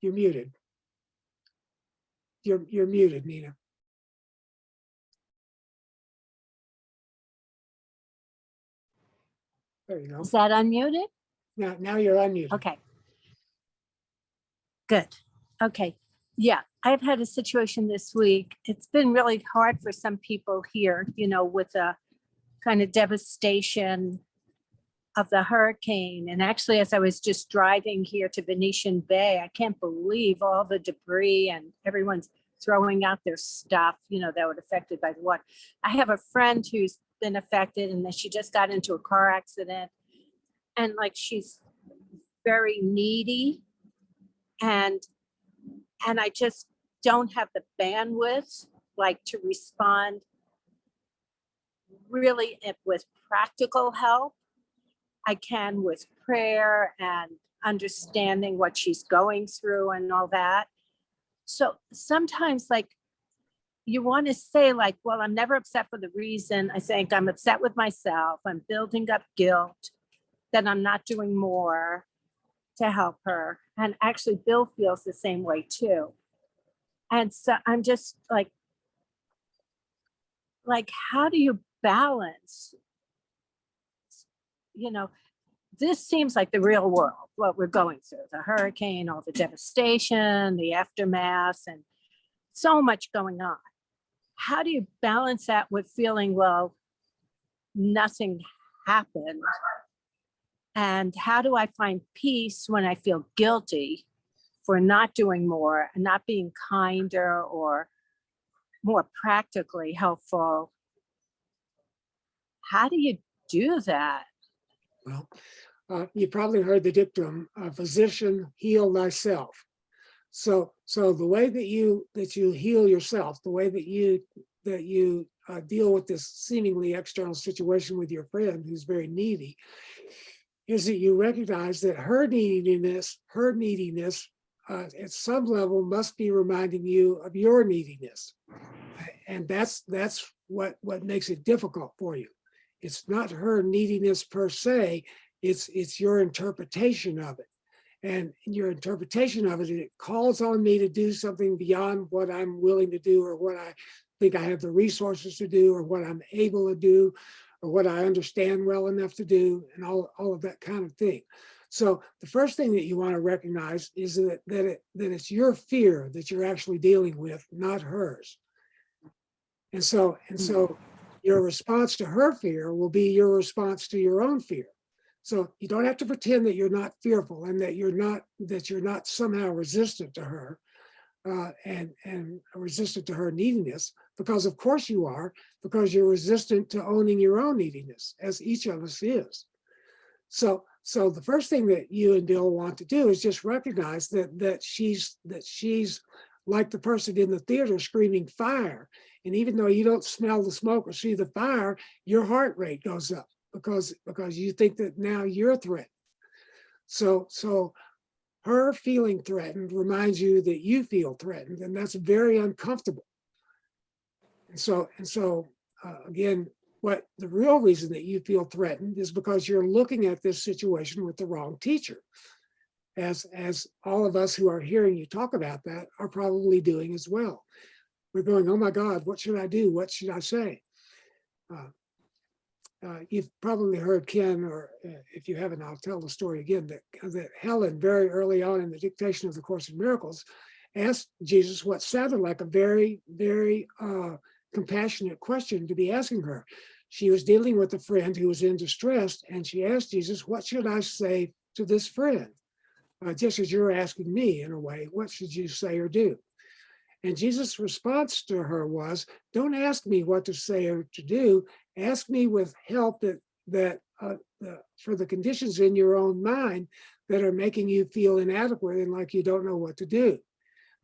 You're muted. You're muted, Nina. There you go. Is that unmuted? Now you're unmuted. Okay. Good. Okay. Yeah, I've had a situation this week. It's been really hard for some people here, with a kind of devastation of the hurricane. And actually, as I was just driving here to Venetian Bay, I can't believe all the debris and everyone's throwing out their stuff, that was affected by the water. I have a friend who's been affected and then she just got into a car accident. And she's very needy. And I just don't have the bandwidth, to respond really with practical help. I can with prayer and understanding what she's going through and all that. So sometimes you want to say well, I'm never upset for the reason. I think I'm upset with myself. I'm building up guilt that I'm not doing more to help her. And actually Bill feels the same way too. And so I'm just like, how do you balance, this seems like the real world, what we're going through, the hurricane, all the devastation, the aftermath, and so much going on. How do you balance that with feeling, well, nothing happened? And how do I find peace when I feel guilty for not doing more and not being kinder or more practically helpful? How do you do that? Well, you probably heard the dictum, physician, heal thyself. So the way that you heal yourself, the way that you deal with this seemingly external situation with your friend who's very needy, is that you recognize that her neediness at some level must be reminding you of your neediness, and that's what makes it difficult for you. It's not her neediness per se, it's your interpretation of it. And in your interpretation of it, it calls on me to do something beyond what I'm willing to do, or what I think I have the resources to do, or what I'm able to do, or what I understand well enough to do, and all of that kind of thing. So the first thing that you want to recognize is that it's your fear that you're actually dealing with, not hers. And so your response to her fear will be your response to your own fear. So you don't have to pretend that you're not fearful and that you're not somehow resistant to her and resistant to her neediness, because of course you are, because you're resistant to owning your own neediness, as each of us is. So the first thing that you and Bill want to do is just recognize that she's like the person in the theater screaming fire. And even though you don't smell the smoke or see the fire, your heart rate goes up because you think that now you're threatened. So her feeling threatened reminds you that you feel threatened, and that's very uncomfortable. And so again, what the real reason that you feel threatened is because you're looking at this situation with the wrong teacher, as all of us who are hearing you talk about that are probably doing as well. We're going, oh my God, what should I do? What should I say? You've probably heard Ken, or if you haven't, I'll tell the story again, that Helen, very early on in the dictation of the Course in Miracles, asked Jesus what sounded like a very, very compassionate question to be asking her. She was dealing with a friend who was in distress, and she asked Jesus, what should I say to this friend? Just as you're asking me, in a way, what should you say or do? And Jesus' response to her was, don't ask me what to say or to do. Ask me with help for the conditions in your own mind that are making you feel inadequate and like you don't know what to do.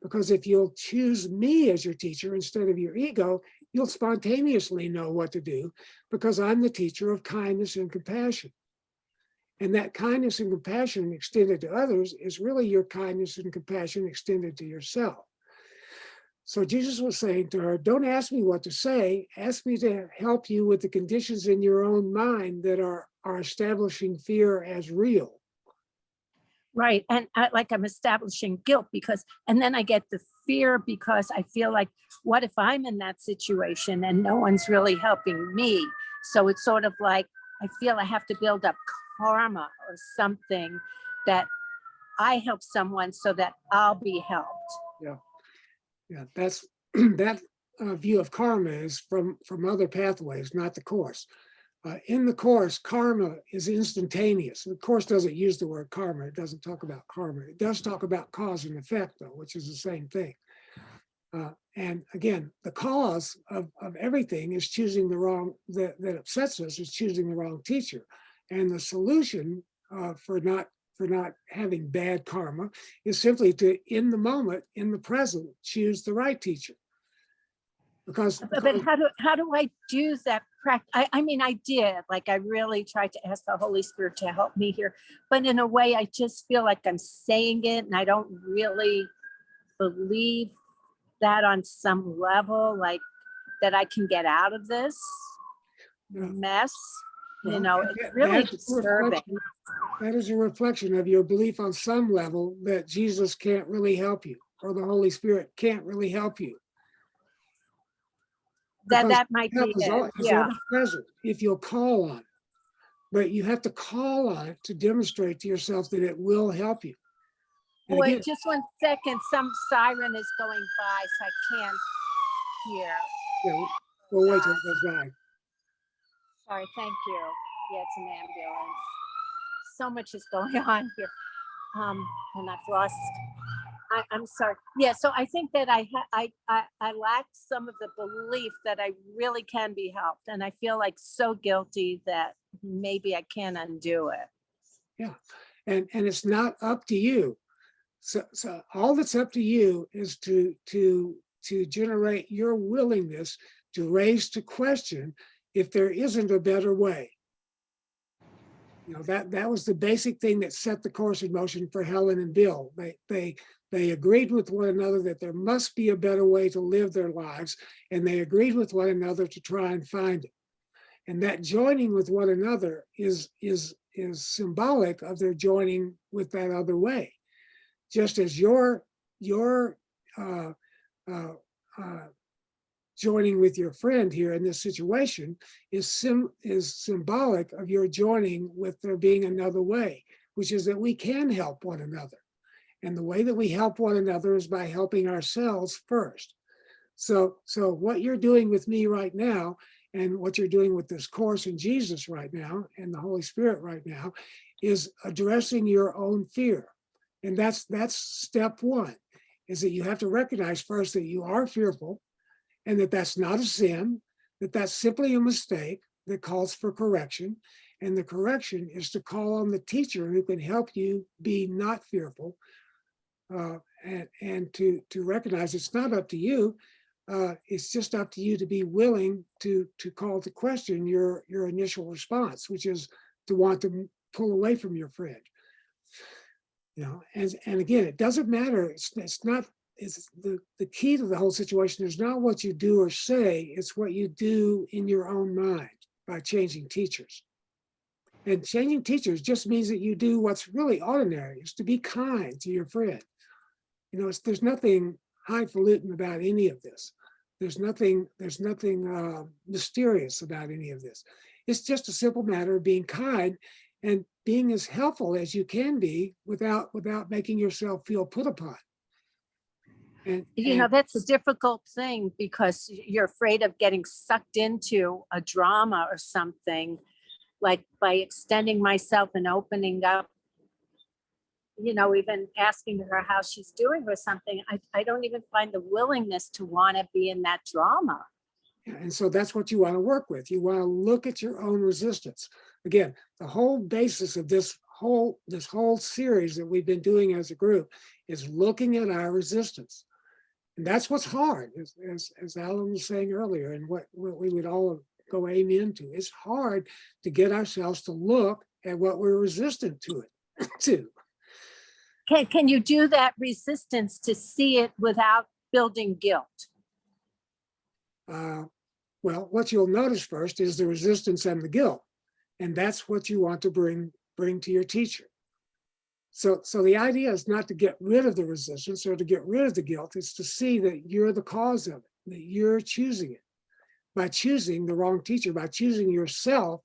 Because if you'll choose me as your teacher instead of your ego, you'll spontaneously know what to do, because I'm the teacher of kindness and compassion. And that kindness and compassion extended to others is really your kindness and compassion extended to yourself. So Jesus was saying to her, don't ask me what to say, ask me to help you with the conditions in your own mind that are establishing fear as real. Right. And I'm establishing guilt and then I get the fear because I feel like, what if I'm in that situation and no one's really helping me? So it's sort of like, I feel I have to build up karma or something, that I help someone so that I'll be helped. Yeah, that's that view of karma is from other pathways, not the Course. In the Course, karma is instantaneous. The Course doesn't use the word karma. It doesn't talk about karma. It does talk about cause and effect, though, which is the same thing. And again, the cause of everything is choosing the wrong, that upsets us, is choosing the wrong teacher. And the solution for not having bad karma is simply to, in the moment, in the present, choose the right teacher. Because But how do I do that practice? I mean, I did, I really tried to ask the Holy Spirit to help me here, but in a way, I just feel like I'm saying it and I don't really believe that on some level, that I can get out of this mess. It's really disturbing. That is a reflection of your belief on some level that Jesus can't really help you, or the Holy Spirit can't really help you. that, Because that might be help is it, is yeah. ever present if you'll call on it. But you have to call on it to demonstrate to yourself that it will help you. And Wait, again, just 1 second, some siren is going by, so I can't hear. you know, we'll wait till it goes by. Sorry, thank you. Yeah, it's an ambulance. So much is going on here. And I've lost, I'm sorry. Yeah, so I think that I lack some of the belief that I really can be helped. And I feel like so guilty that maybe I can't undo it. Yeah. And it's not up to you. So all that's up to you is to generate your willingness to raise to question if there isn't a better way. You know, that was the basic thing that set the course in motion for Helen and Bill. They agreed with one another that there must be a better way to live their lives, and they agreed with one another to try and find it. And that joining with one another is symbolic of their joining with that other way. Just as your joining with your friend here in this situation is symbolic of your joining with there being another way, which is that we can help one another. And the way that we help one another is by helping ourselves first. So what you're doing with me right now, and what you're doing with this course in Jesus right now, and the Holy Spirit right now, is addressing your own fear. And that's step one, is that you have to recognize first that you are fearful, and that that's not a sin, that that's simply a mistake that calls for correction. And the correction is to call on the teacher who can help you be not fearful, and to recognize it's not up to you. It's just up to you to be willing to call to question your initial response, which is to want to pull away from your friend. You know, and again, it doesn't matter. It's the key to the whole situation is not what you do or say, it's what you do in your own mind by changing teachers. And changing teachers just means that you do what's really ordinary, is to be kind to your friend. You know, there's nothing highfalutin about any of this. There's nothing mysterious about any of this. It's just a simple matter of being kind and being as helpful as you can be without making yourself feel put upon. And You know, that's a difficult thing because you're afraid of getting sucked into a drama or something, like by extending myself and opening up, you know, even asking her how she's doing or something. I don't even find the willingness to want to be in that drama. And so that's what you want to work with. You want to look at your own resistance. Again, the whole basis of this whole series that we've been doing as a group is looking at our resistance. And that's what's hard, as Alan was saying earlier, and what we would all go amen to. It's hard to get ourselves to look at what we're resistant to it. Can you do that resistance to see it without building guilt? Well, what you'll notice first is the resistance and the guilt. And that's what you want to bring to your teacher. So the idea is not to get rid of the resistance or to get rid of the guilt. It's to see that you're the cause of it, that you're choosing it. By choosing the wrong teacher, by choosing yourself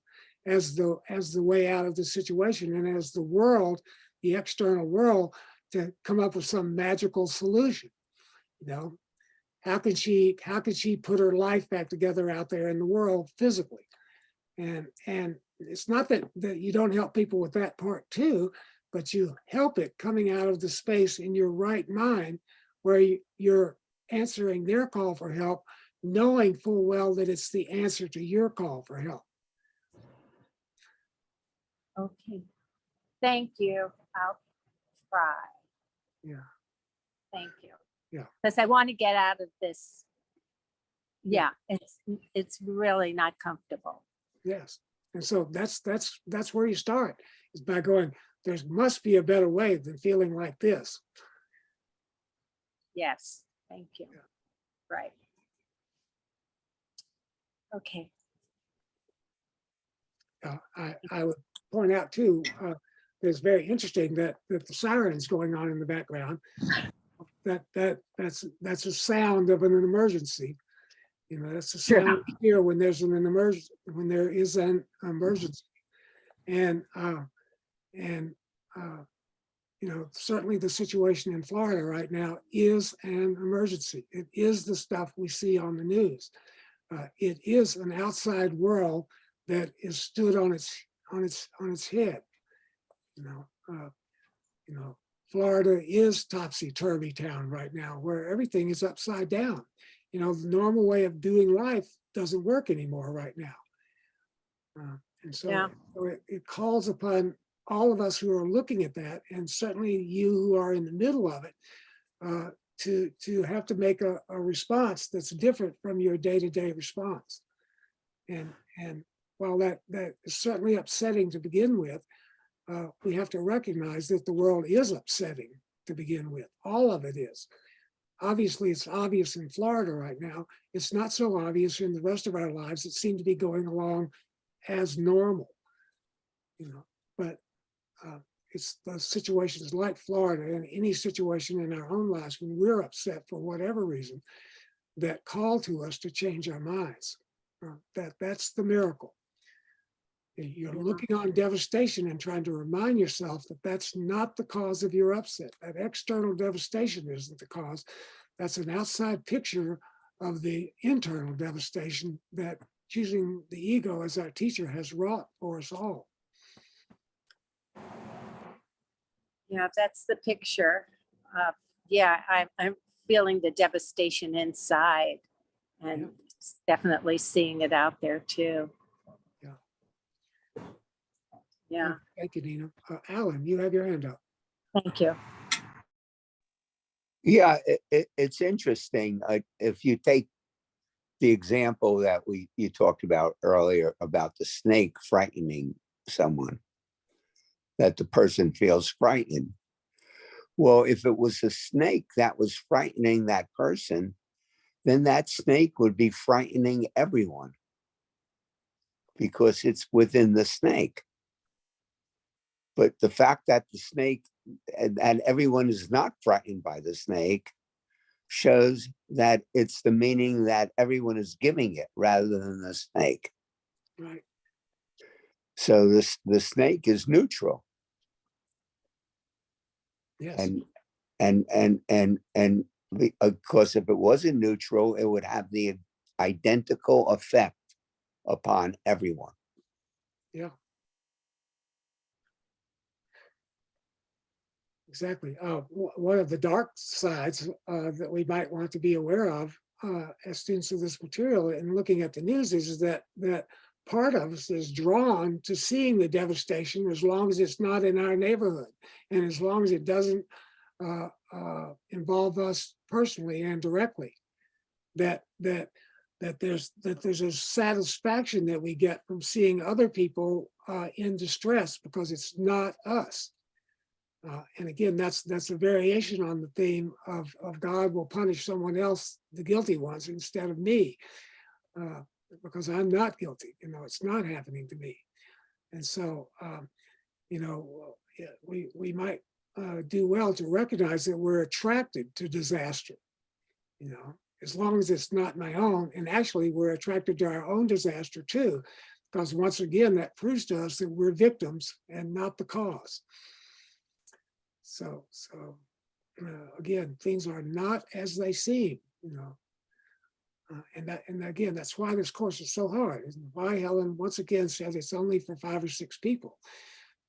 as the way out of the situation, and as the world, the external world, to come up with some magical solution. You know, how can she put her life back together out there in the world physically? And it's not that you don't help people with that part too, but you help it coming out of the space in your right mind where you're answering their call for help, knowing full well that it's the answer to your call for help. Okay. Thank you. I'll try. Yeah. Thank you. Yeah. Because I want to get out of this. Yeah, it's really not comfortable. Yes. And so that's where you start, is by going, there must be a better way than feeling like this. Yes. Thank you. Yeah. Right. Okay. I would point out too, it's very interesting that the sirens going on in the background, that's a sound of an emergency. You know, that's the sound you hear when there's an emergency, when there is an emergency. And you know, certainly the situation in Florida right now is an emergency. It is the stuff we see on the news. It is an outside world that is stood on its head. You know, Florida is topsy-turvy town right now, where everything is upside down. You know, the normal way of doing life doesn't work anymore right now. And so, Yeah. so it calls upon all of us who are looking at that, and certainly you who are in the middle of it, to have to make a response that's different from your day-to-day response. And while that is certainly upsetting to begin with, we have to recognize that the world is upsetting to begin with. All of it is. Obviously, it's obvious in Florida right now. It's not so obvious in the rest of our lives that seem to be going along as normal, you know. But it's the situations like Florida and any situation in our own lives when we're upset for whatever reason that call to us to change our minds. That's the miracle. You're looking on devastation and trying to remind yourself that that's not the cause of your upset. That external devastation isn't the cause. That's an outside picture of the internal devastation that choosing the ego as our teacher has wrought for us all. Yeah, that's the picture. Yeah, I'm feeling the devastation inside and definitely seeing it out there too. Yeah. Yeah, Thank you, Nina. Alan, you have your hand up. thank you. Yeah, it's interesting. If you take the example that you talked about earlier about the snake frightening someone, that the person feels frightened. Well, if it was a snake that was frightening that person, then that snake would be frightening everyone because it's within the snake. But the fact that the snake and everyone is not frightened by the snake shows that it's the meaning that everyone is giving it rather than the snake. Right. So the snake is neutral. Yes. And of course, if it wasn't neutral, it would have the identical effect upon everyone. Yeah. Exactly. One of the dark sides that we might want to be aware of as students of this material and looking at the news is that part of us is drawn to seeing the devastation as long as it's not in our neighborhood and as long as it doesn't involve us personally and directly. That there's a satisfaction that we get from seeing other people in distress because it's not us. And again, that's a variation on the theme of God will punish someone else, the guilty ones, instead of me, because I'm not guilty. You know, it's not happening to me. And so, you know, we might do well to recognize that we're attracted to disaster. You know, as long as it's not my own, and actually we're attracted to our own disaster too, because once again that proves to us that we're victims and not the cause. So again, things are not as they seem, you know, and again, that's why this course is so hard. And why Helen once again says it's only for 5 or 6 people,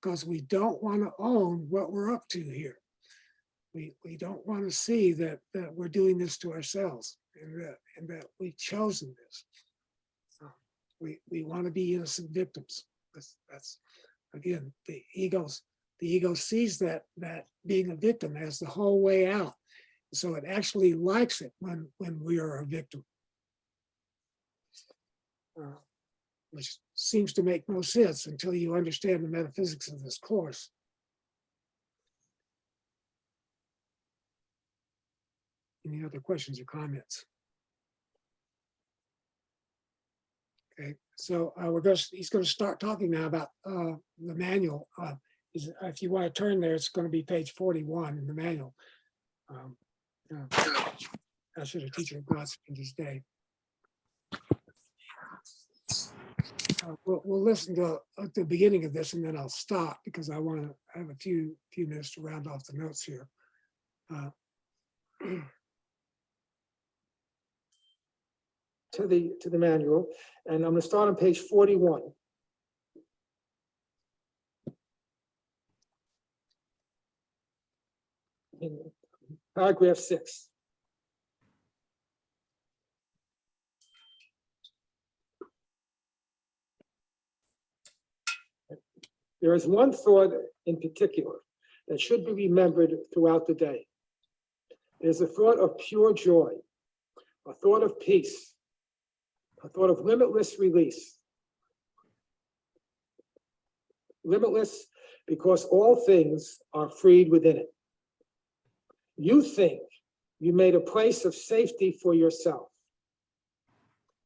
because we don't want to own what we're up to here. We don't want to see that we're doing this to ourselves and that we've chosen this. We want to be innocent victims. That's again the ego sees that being a victim as the whole way out. So it actually likes it when we are a victim, which seems to make no sense until you understand the metaphysics of this course. Any other questions or comments? Okay, so he's going to start talking now about the manual. If you want to turn there, it's going to be page 41 in the manual. I should have teacher of God spend his day. We'll listen to the beginning of this and then I'll stop because I want to have a few minutes to round off the notes here. To the manual, and I'm going to start on page 41. In paragraph 6. There is one thought in particular that should be remembered throughout the day. There's a thought of pure joy, a thought of peace, a thought of limitless release. Limitless because all things are freed within it. You think you made a place of safety for yourself.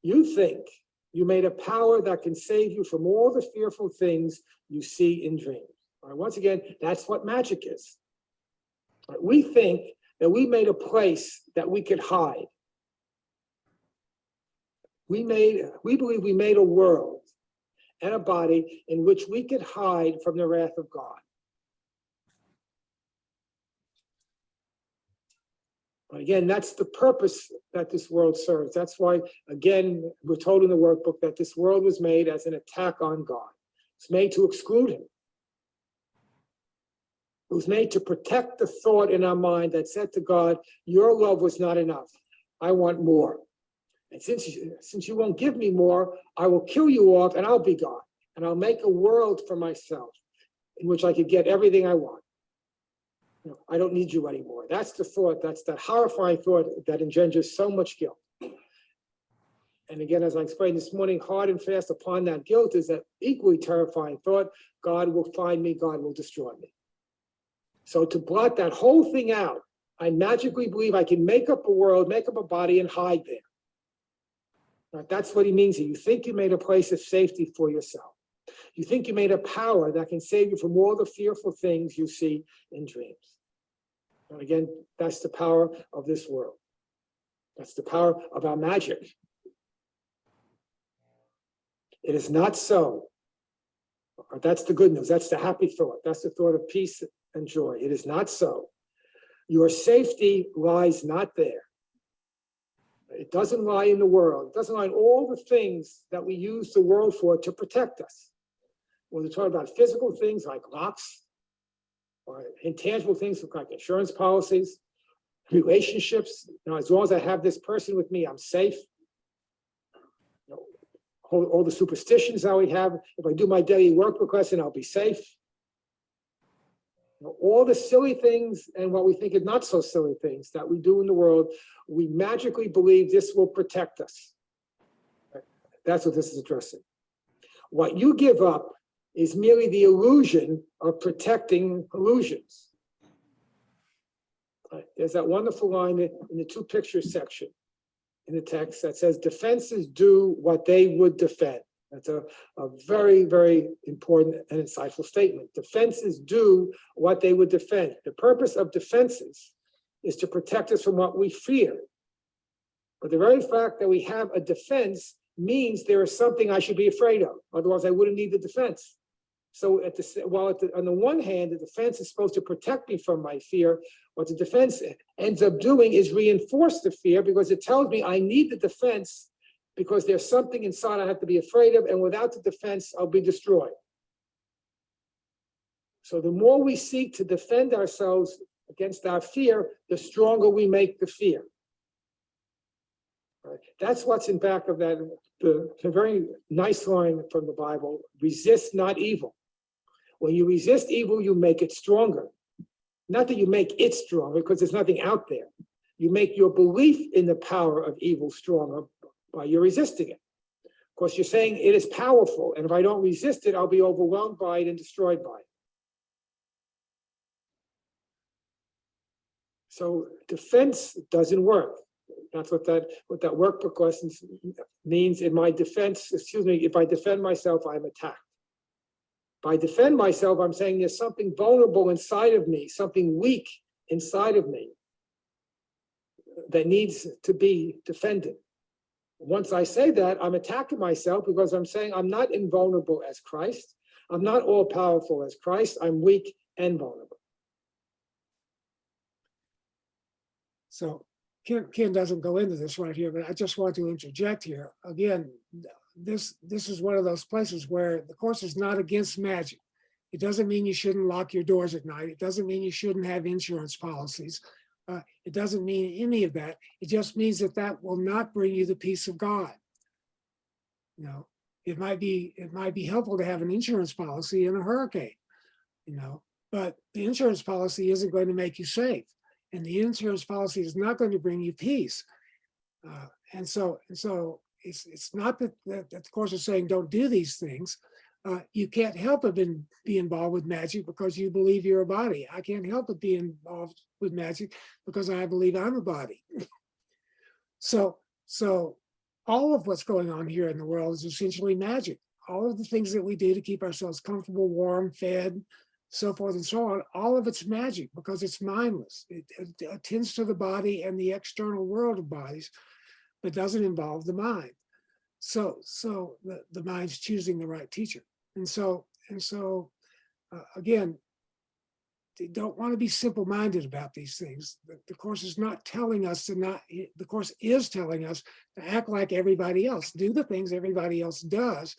You think you made a power that can save you from all the fearful things you see in dreams. All right, once again, that's what magic is. All right, we think that we made a place that we could hide. We believe we made a world and a body in which we could hide from the wrath of God. But again, that's the purpose that this world serves. That's why, again, we're told in the workbook that this world was made as an attack on God. It's made to exclude him. It was made to protect the thought in our mind that said to God, your love was not enough. I want more. And since you won't give me more, I will kill you off and I'll be God. And I'll make a world for myself in which I could get everything I want. You know, I don't need you anymore. That's the thought. That's that horrifying thought that engenders so much guilt. And again, as I explained this morning, hard and fast upon that guilt is that equally terrifying thought, God will find me, God will destroy me. So to blot that whole thing out, I magically believe I can make up a world, make up a body and hide there. Now, that's what he means here. You think you made a place of safety for yourself. You think you made a power that can save you from all the fearful things you see in dreams. And again, that's the power of this world. That's the power of our magic. It is not so. That's the good news. That's the happy thought. That's the thought of peace and joy. It is not so. Your safety lies not there. It doesn't lie in the world. It doesn't lie in all the things that we use the world for to protect us. When we talk about physical things like locks, or intangible things like insurance policies, relationships, you know, as long as I have this person with me, I'm safe. You know, all the superstitions that we have, if I do my daily workbook lesson, I'll be safe. You know, all the silly things and what we think are not so silly things that we do in the world, we magically believe this will protect us. That's what this is addressing. What you give up is merely the illusion of protecting illusions. There's that wonderful line in the two pictures section in the text that says, defenses do what they would defend. That's a very, very important and insightful statement. Defenses do what they would defend. The purpose of defenses is to protect us from what we fear. But the very fact that we have a defense means there is something I should be afraid of. Otherwise, I wouldn't need the defense. So on the one hand, the defense is supposed to protect me from my fear. What the defense ends up doing is reinforce the fear because it tells me I need the defense because there's something inside I have to be afraid of, and without the defense, I'll be destroyed. So the more we seek to defend ourselves against our fear, the stronger we make the fear. Right? That's what's in back of that, the very nice line from the Bible, resist not evil. When you resist evil, you make it stronger. Not that you make it stronger, because there's nothing out there. You make your belief in the power of evil stronger by your resisting it. Of course, you're saying it is powerful, and if I don't resist it, I'll be overwhelmed by it and destroyed by it. So defense doesn't work. That's what that workbook lesson means. In my defense, if I defend myself, I'm attacked. If I defend myself, I'm saying there's something vulnerable inside of me, something weak inside of me that needs to be defended. Once I say that, I'm attacking myself because I'm saying I'm not invulnerable as Christ. I'm not all powerful as Christ. I'm weak and vulnerable. So Ken doesn't go into this right here, but I just want to interject here. Again, this is one of those places where the Course is not against magic. It doesn't mean you shouldn't lock your doors at night. It doesn't mean you shouldn't have insurance policies. It doesn't mean any of that. It just means that that will not bring you the peace of God. You know, it might be helpful to have an insurance policy in a hurricane, you know, but the insurance policy isn't going to make you safe. And the insurance policy is not going to bring you peace. And so it's not that the Course is saying don't do these things. You can't help but be involved with magic because you believe you're a body. I can't help but be involved with magic because I believe I'm a body. So all of what's going on here in the world is essentially magic. All of the things that we do to keep ourselves comfortable, warm, fed, so forth and so on, all of it's magic because it's mindless. It attends to the body and the external world of bodies, but doesn't involve the mind. So the mind's choosing the right teacher. And so again, they don't want to be simple-minded about these things. The Course is not telling us to not, the Course is telling us to act like everybody else, do the things everybody else does,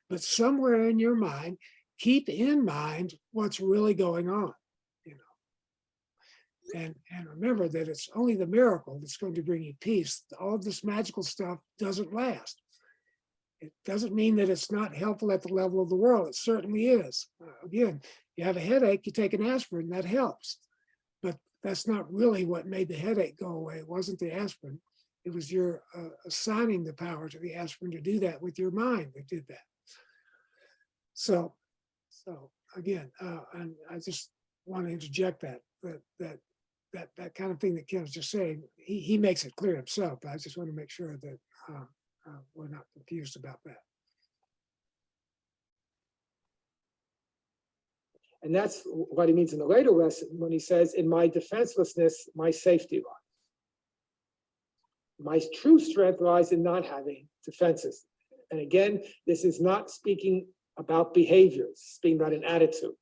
but somewhere in your mind, keep in mind what's really going on, you know. And remember that it's only the miracle that's going to bring you peace. All of this magical stuff doesn't last. It doesn't mean that it's not helpful at the level of the world. It certainly is. Again, you have a headache, you take an aspirin, that helps. But that's not really what made the headache go away. It wasn't the aspirin. It was your assigning the power to the aspirin to do that with your mind that did that. So again, and I just want to interject that kind of thing that Ken was just saying. He makes it clear himself, but I just want to make sure that we're not confused about that. And that's what he means in the later lesson when he says, in my defenselessness, my safety lies. My true strength lies in not having defenses. And again, this is not speaking about behaviors, speaking about an attitude.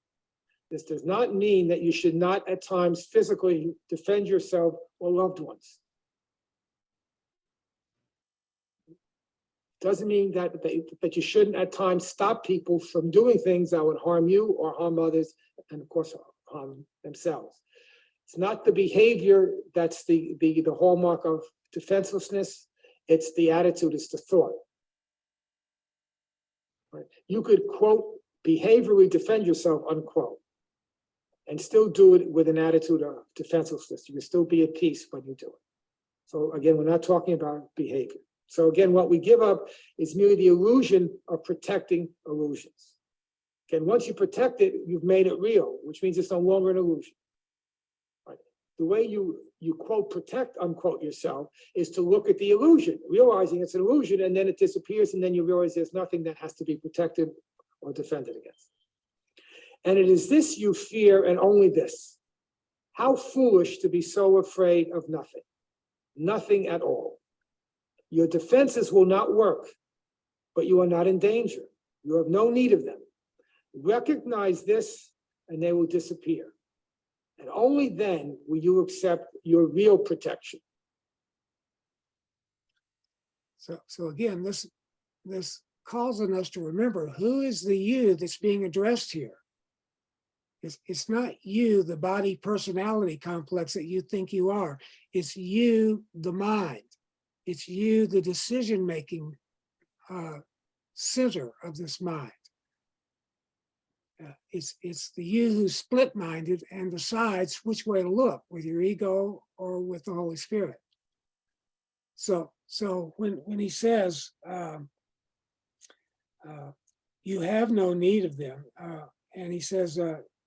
This does not mean that you should not at times physically defend yourself or loved ones. Doesn't mean that you shouldn't at times stop people from doing things that would harm you or harm others, and of course harm themselves. It's not the behavior that's the hallmark of defenselessness. It's the attitude, it's the thought. Right? You could quote behaviorally defend yourself, unquote, and still do it with an attitude of defenselessness. You can still be at peace when you do it. So again, we're not talking about behavior. So again, what we give up is merely the illusion of protecting illusions. Again, once you protect it, you've made it real, which means it's no longer an illusion. Right? The way you quote protect, unquote yourself is to look at the illusion, realizing it's an illusion, and then it disappears, and then you realize there's nothing that has to be protected or defended against. And it is this you fear, and only this. How foolish to be so afraid of nothing, nothing at all. Your defenses will not work, but you are not in danger. You have no need of them. Recognize this, and they will disappear. And only then will you accept your real protection. So again, this calls on us to remember who is the you that's being addressed here. It's not you, the body personality complex that you think you are. It's you, the mind. It's you, the decision-making center of this mind. It's the you who's split-minded and decides which way to look, with your ego or with the Holy Spirit. So when he says you have no need of them, and he says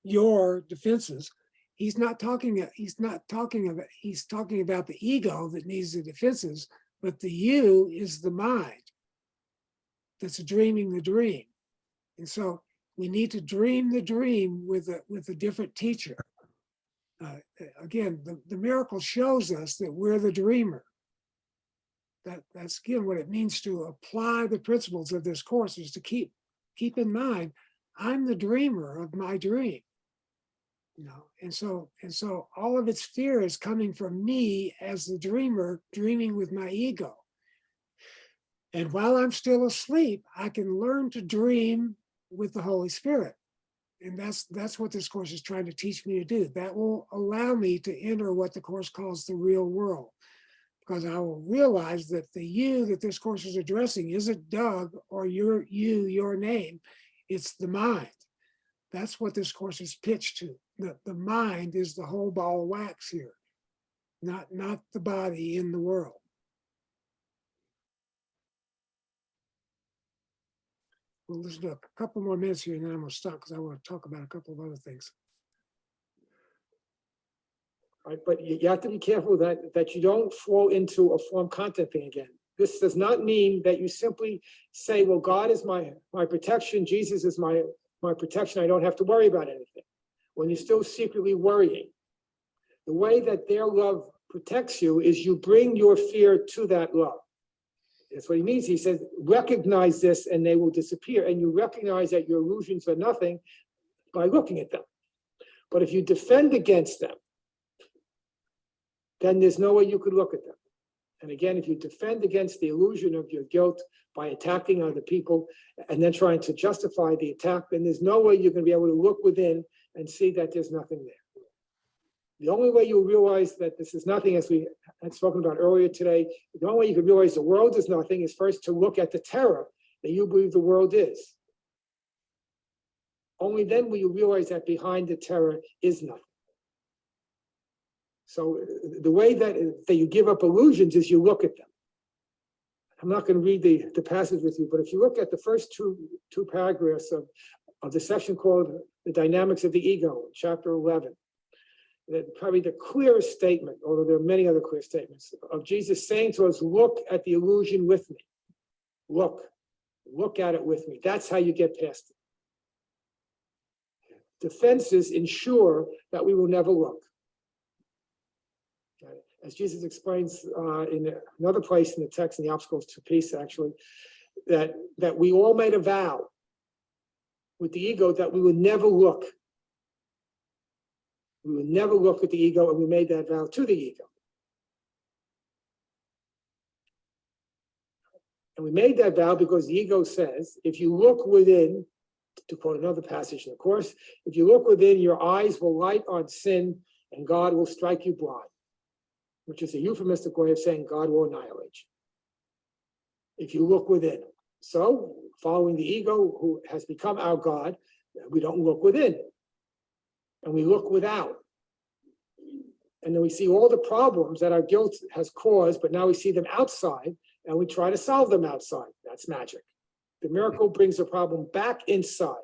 your defenses, he's talking about the ego that needs the defenses. But the you is the mind that's dreaming the dream. And so we need to dream the dream with a different teacher. Again, the miracle shows us that we're the dreamer. that's again what it means to apply the principles of this course, is to keep in mind, I'm the dreamer of my dream. And so all of its fear is coming from me as the dreamer, dreaming with my ego. And while I'm still asleep, I can learn to dream with the Holy Spirit. And that's what this course is trying to teach me to do. That will allow me to enter what the course calls the real world, because I will realize that the you that this course is addressing isn't Doug or your name. It's the mind. That's what this course is pitched to. The mind is the whole ball of wax here, not the body in the world. We'll listen to a couple more minutes here, and then I'm going to stop because I want to talk about a couple of other things. Right, but you have to be careful that you don't fall into a form content thing again. This does not mean that you simply say, well, God is my protection, Jesus is my protection, I don't have to worry about anything, when you're still secretly worrying. The way that their love protects you is you bring your fear to that love. That's what he means. He says, recognize this and they will disappear. And you recognize that your illusions are nothing by looking at them. But if you defend against them, then there's no way you could look at them. And again, if you defend against the illusion of your guilt by attacking other people and then trying to justify the attack, then there's no way you're going to be able to look within and see that there's nothing there. The only way you'll realize that this is nothing, as we had spoken about earlier today, the only way you can realize the world is nothing is first to look at the terror that you believe the world is. Only then will you realize that behind the terror is nothing. So the way that you give up illusions is you look at them. I'm not going to read the passage with you, but if you look at the first two paragraphs of the section called The Dynamics of the Ego, chapter 11, probably the clearest statement, although there are many other clear statements, of Jesus saying to us, look at the illusion with me. Look at it with me. That's how you get past it. Defenses ensure that we will never look. As Jesus explains in another place in the text, in the Obstacles to Peace, actually, that we all made a vow with the ego that we would never look. We would never look at the ego, and we made that vow to the ego. And we made that vow because the ego says, if you look within, to quote another passage in the Course, if you look within, your eyes will light on sin and God will strike you blind, which is a euphemistic way of saying God will annihilate you if you look within. So, following the ego, who has become our God, we don't look within. And we look without. And then we see all the problems that our guilt has caused, but now we see them outside, and we try to solve them outside. That's magic. The miracle brings the problem back inside.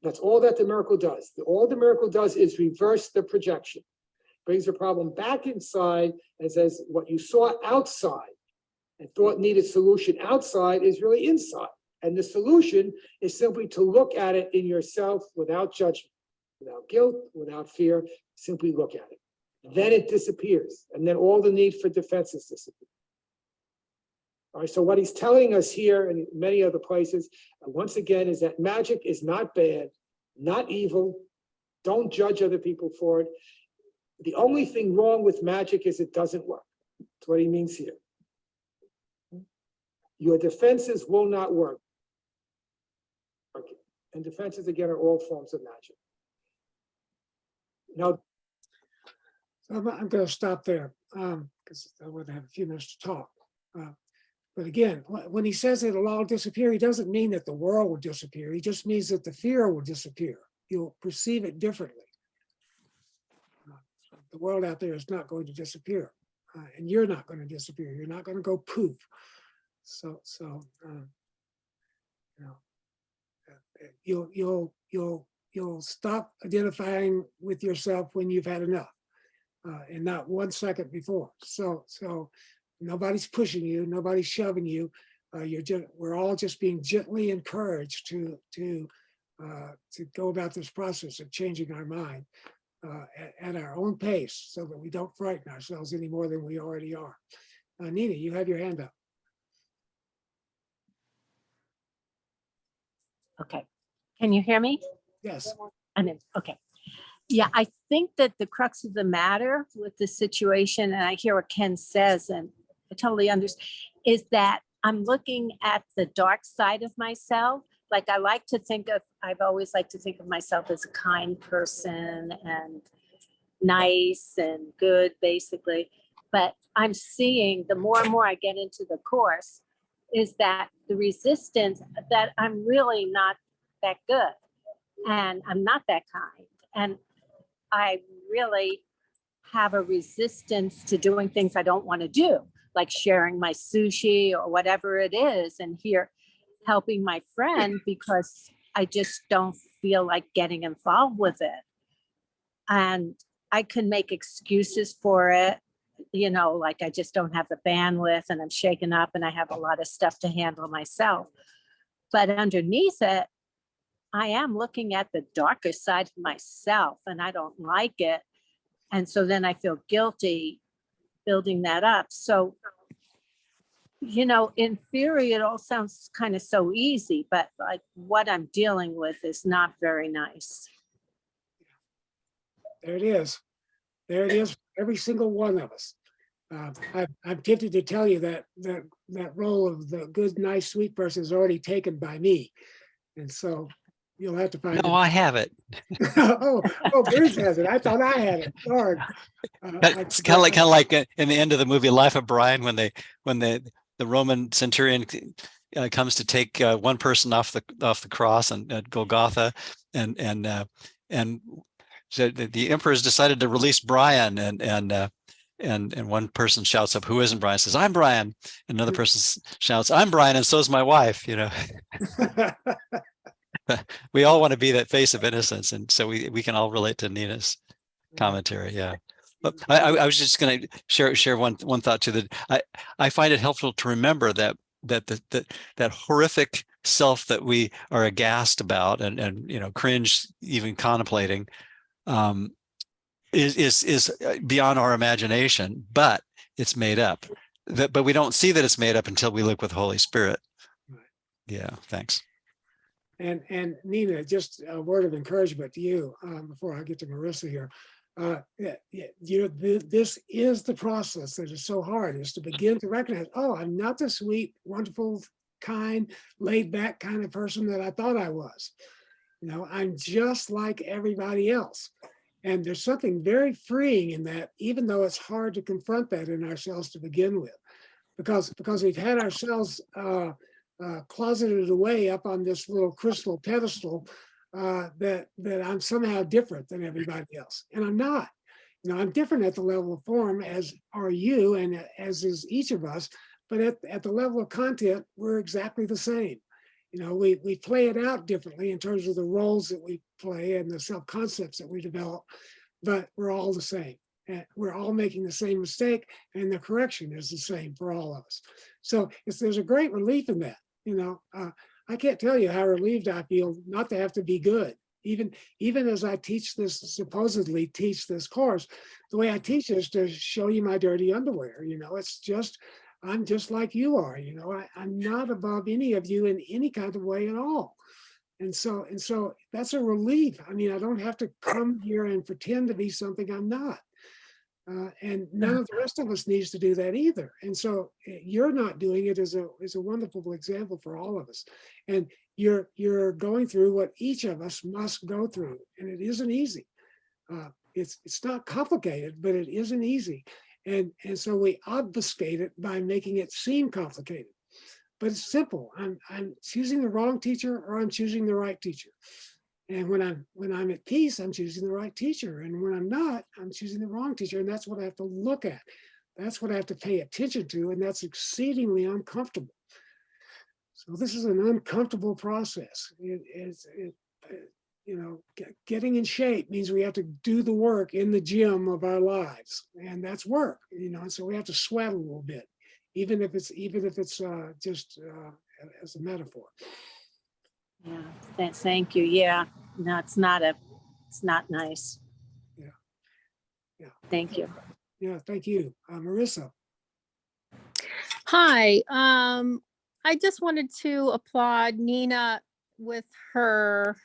That's all that the miracle does. All the miracle does is reverse the projection. Brings the problem back inside and says what you saw outside and thought needed solution outside is really inside. And the solution is simply to look at it in yourself without judgment, without guilt, without fear. Simply look at it. Then it disappears. And then all the need for defenses disappears. All right, so what he's telling us here and many other places, once again, is that magic is not bad, not evil. Don't judge other people for it. The only thing wrong with magic is it doesn't work. That's what he means here. Your defenses will not work. And defenses, again, are all forms of magic. Now, I'm going to stop there because I want to have a few minutes to talk. But again, when he says it'll all disappear, he doesn't mean that the world will disappear. He just means that the fear will disappear. You'll perceive it differently. The world out there is not going to disappear, and you're not going to disappear. You're not going to go poof. So you know, you'll stop identifying with yourself when you've had enough, and not 1 second before. So nobody's pushing you, nobody's shoving you. We're all just being gently encouraged to go about this process of changing our mind at our own pace, so that we don't frighten ourselves any more than we already are. Nina, you have your hand up. Okay. Can you hear me? Yes. I'm in. Okay. Yeah, I think that the crux of the matter with the situation, and I hear what Ken says, and I totally understand, is that I'm looking at the dark side of myself. Like I've always liked to think of myself as a kind person and nice and good, basically. But I'm seeing the more and more I get into the course is that the resistance, that I'm really not that good and I'm not that kind. And I really have a resistance to doing things I don't want to do, like sharing my sushi or whatever it is, and here helping my friend because I just don't feel like getting involved with it. And I can make excuses for it, like I just don't have the bandwidth and I'm shaken up and I have a lot of stuff to handle myself. But underneath it, I am looking at the darker side of myself and I don't like it. And so then I feel guilty building that up. So, in theory, it all sounds kind of so easy, but like what I'm dealing with is not very nice. There it is. There it is for every single one of us. I'm tempted to tell you that role of the good, nice, sweet person is already taken by me. And so you'll have to find No, I have it. oh, Bruce has it. I thought I had it. Darn. It's kind of like in the end of the movie Life of Brian, when the Roman centurion comes to take one person off the cross and at Golgotha, and so the emperor has decided to release Brian, and one person shouts up, "Who isn't Brian?" Says, "I'm Brian." And another person shouts, "I'm Brian, and so's my wife." We all want to be that face of innocence, and so we can all relate to Nina's commentary. Yeah. But I was just going to share one thought too, that I find it helpful to remember that horrific self that we are aghast about and cringe even contemplating is beyond our imagination, but it's made up. But we don't see that it's made up until we look with Holy Spirit. Yeah, thanks. And Nina, just a word of encouragement to you before I get to Marissa here. This is the process that is so hard, is to begin to recognize, oh, I'm not the sweet, wonderful, kind, laid back kind of person that I thought I was. I'm just like everybody else. And there's something very freeing in that, even though it's hard to confront that in ourselves to begin with, because we've had ourselves closeted away up on this little crystal pedestal that I'm somehow different than everybody else. And I'm not. I'm different at the level of form, as are you, and as is each of us, but at the level of content, we're exactly the same. We play it out differently in terms of the roles that we play and the self-concepts that we develop, but we're all the same. And we're all making the same mistake, and the correction is the same for all of us. So there's a great relief in that. I can't tell you how relieved I feel not to have to be good. Even as I supposedly teach this course, the way I teach is to show you my dirty underwear. It's just, I'm just like you are. I'm not above any of you in any kind of way at all. And so that's a relief. I don't have to come here and pretend to be something I'm not. And none of the rest of us needs to do that either. And so you're not doing it is a wonderful example for all of us. And you're going through what each of us must go through. And it isn't easy. It's not complicated, but it isn't easy. And so we obfuscate it by making it seem complicated. But it's simple. I'm choosing the wrong teacher, or I'm choosing the right teacher. And when I'm at peace, I'm choosing the right teacher. And when I'm not, I'm choosing the wrong teacher. And that's what I have to look at. That's what I have to pay attention to. And that's exceedingly uncomfortable. So this is an uncomfortable process. Getting in shape means we have to do the work in the gym of our lives. And that's work, and so we have to sweat a little bit, even if it's just as a metaphor. Yeah, thank you. Yeah, no, it's not nice. Yeah. Thank you. Yeah, thank you. Marissa. Hi, I just wanted to applaud Nina with her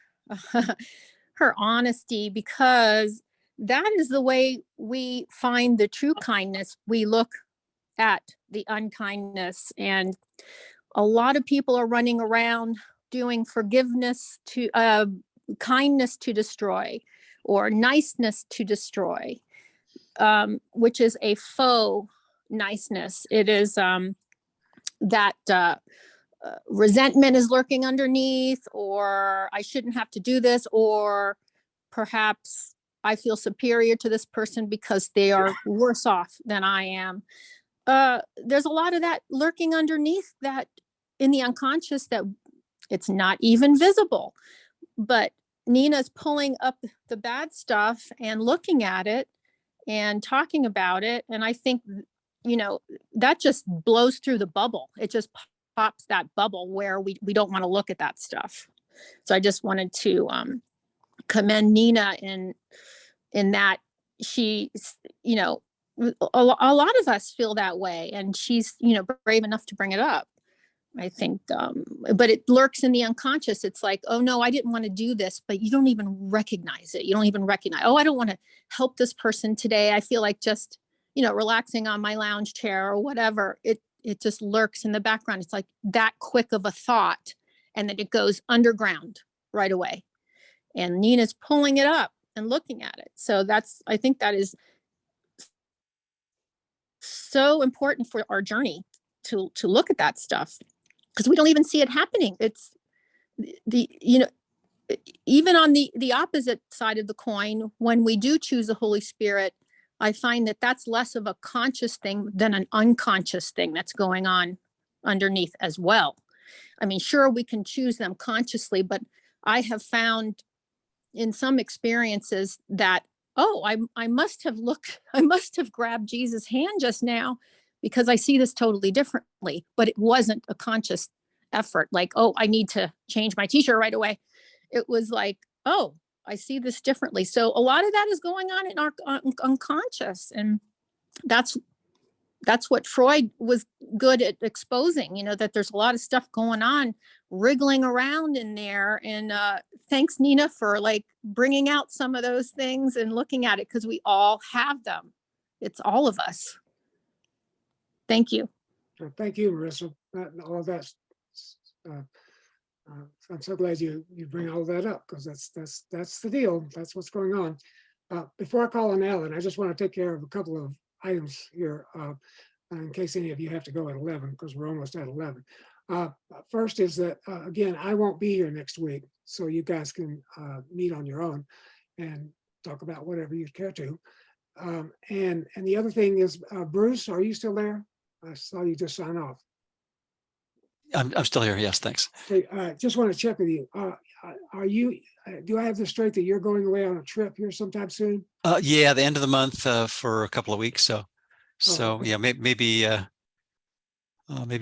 her honesty, because that is the way we find the true kindness. We look at the unkindness, and a lot of people are running around doing forgiveness to kindness to destroy, or niceness to destroy, which is a faux niceness. It is that resentment is lurking underneath, or I shouldn't have to do this, or perhaps I feel superior to this person because they are worse off than I am. There's a lot of that lurking underneath, that in the unconscious, that it's not even visible. But Nina's pulling up the bad stuff and looking at it and talking about it. And I think, that just blows through the bubble. It just pops that bubble where we don't want to look at that stuff. So I just wanted to commend Nina in that she, a lot of us feel that way, and she's, brave enough to bring it up. I think, but it lurks in the unconscious. It's like, oh no, I didn't want to do this, but you don't even recognize it. You don't even recognize, oh, I don't want to help this person today. I feel like just, relaxing on my lounge chair or whatever. It just lurks in the background. It's like that quick of a thought, and then it goes underground right away. And Nina's pulling it up and looking at it. So I think that is so important for our journey to look at that stuff, because we don't even see it happening. It's even on the opposite side of the coin, when we do choose the Holy Spirit, I find that that's less of a conscious thing than an unconscious thing that's going on underneath as well. I mean, sure, we can choose them consciously, but I have found in some experiences that, oh, I must have grabbed Jesus' hand just now, because I see this totally differently. But it wasn't a conscious effort, like, oh, I need to change my t-shirt right away. It was like, oh, I see this differently. So a lot of that is going on in our unconscious, and that's what Freud was good at exposing, that there's a lot of stuff going on, wriggling around in there. And thanks, Nina, for like bringing out some of those things and looking at it, because we all have them. It's all of us. Thank you. Thank you, Marissa. All of that's, I'm so glad you bring all of that up, because that's the deal. That's what's going on. Before I call on Alan, I just want to take care of a couple of items here, in case any of you have to go at 11, because we're almost at 11. First is that, again, I won't be here next week, so you guys can meet on your own and talk about whatever you care to. And the other thing is, Bruce, are you still there? I saw you just sign off. I'm still here. Yes, thanks. Hey, just want to check with you. Are you, do I have this straight that you're going away on a trip here sometime soon? Yeah, the end of the month for a couple of weeks. So okay. yeah, maybe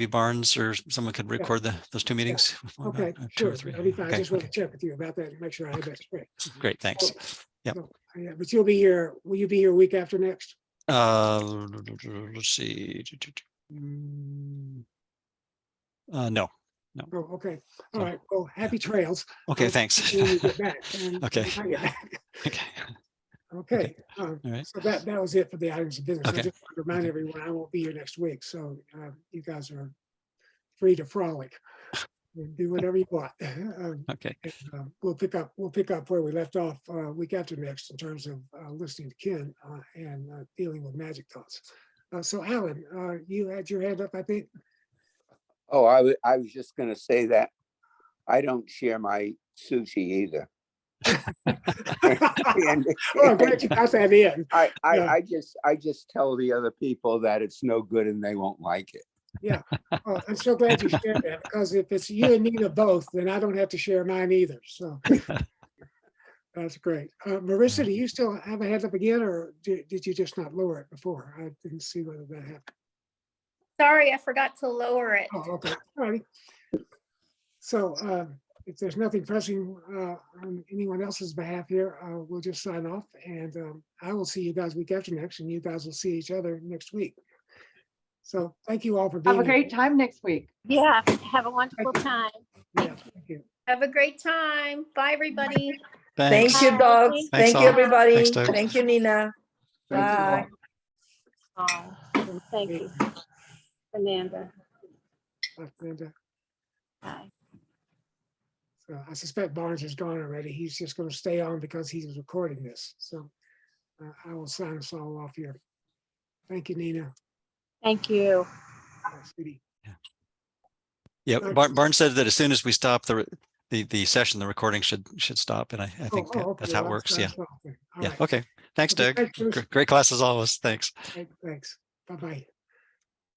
Barnes or someone could record those two meetings. Okay, Two or sure. three. That'd be fine. I Okay, just want to check with you about that and make sure I have that straight. great. Thanks. Yep. So, yeah, but you'll be here. Will you be here week after next? Let's see. No. Oh, okay. All right. Well, happy trails. Okay, thanks. When you get back. And Okay. when I get back. Okay. Okay. All right. So that was it for the items of business. Okay. I just want to remind everyone I won't be here next week. So you guys are free to frolic and do whatever you want. Okay. And, we'll pick up where we left off week after next in terms of listening to Ken and dealing with magic thoughts. So Alan, you had your hand up, I think. Oh, I was just going to say that I don't share my sushi either. Oh, I'm glad you got that in. I just tell the other people that it's no good and they won't like it. Yeah. Oh, I'm so glad you shared that, because if it's you and Nina both, then I don't have to share mine either. So that's great. Marissa, do you still have a hand up again, or did you just not lower it before? I didn't see whether that happened. Sorry, I forgot to lower it. Oh, okay. All righty. So if there's nothing pressing on anyone else's behalf here, we'll just sign off, and I will see you guys week after next, and you guys will see each other next week. So thank you all for being Have a here. great time next week. Yeah, have a wonderful time. Yeah, thank you. Have a great time. Bye, everybody. Thanks. Thank you, Bye. dogs. Thank Thanks Thank you, all. everybody. Thanks, Doug. Thank you, Nina. Thank you all. Bye. Oh, thank you, Fernanda. Linda. Bye. So I suspect Barnes is gone already. He's just going to stay on because he's recording this. So I will sign us all off here. Thank you, Nina. Thank you. Sweetie. Yeah, Thanks. Barnes said that as soon as we stop the session, the recording should stop, and I think okay. that's how it Well, works. Yeah. that's all. All Yeah. right. Okay. Thanks, Okay, Doug. thanks, Bruce. Great class as always. Thanks. Thanks. Bye-bye.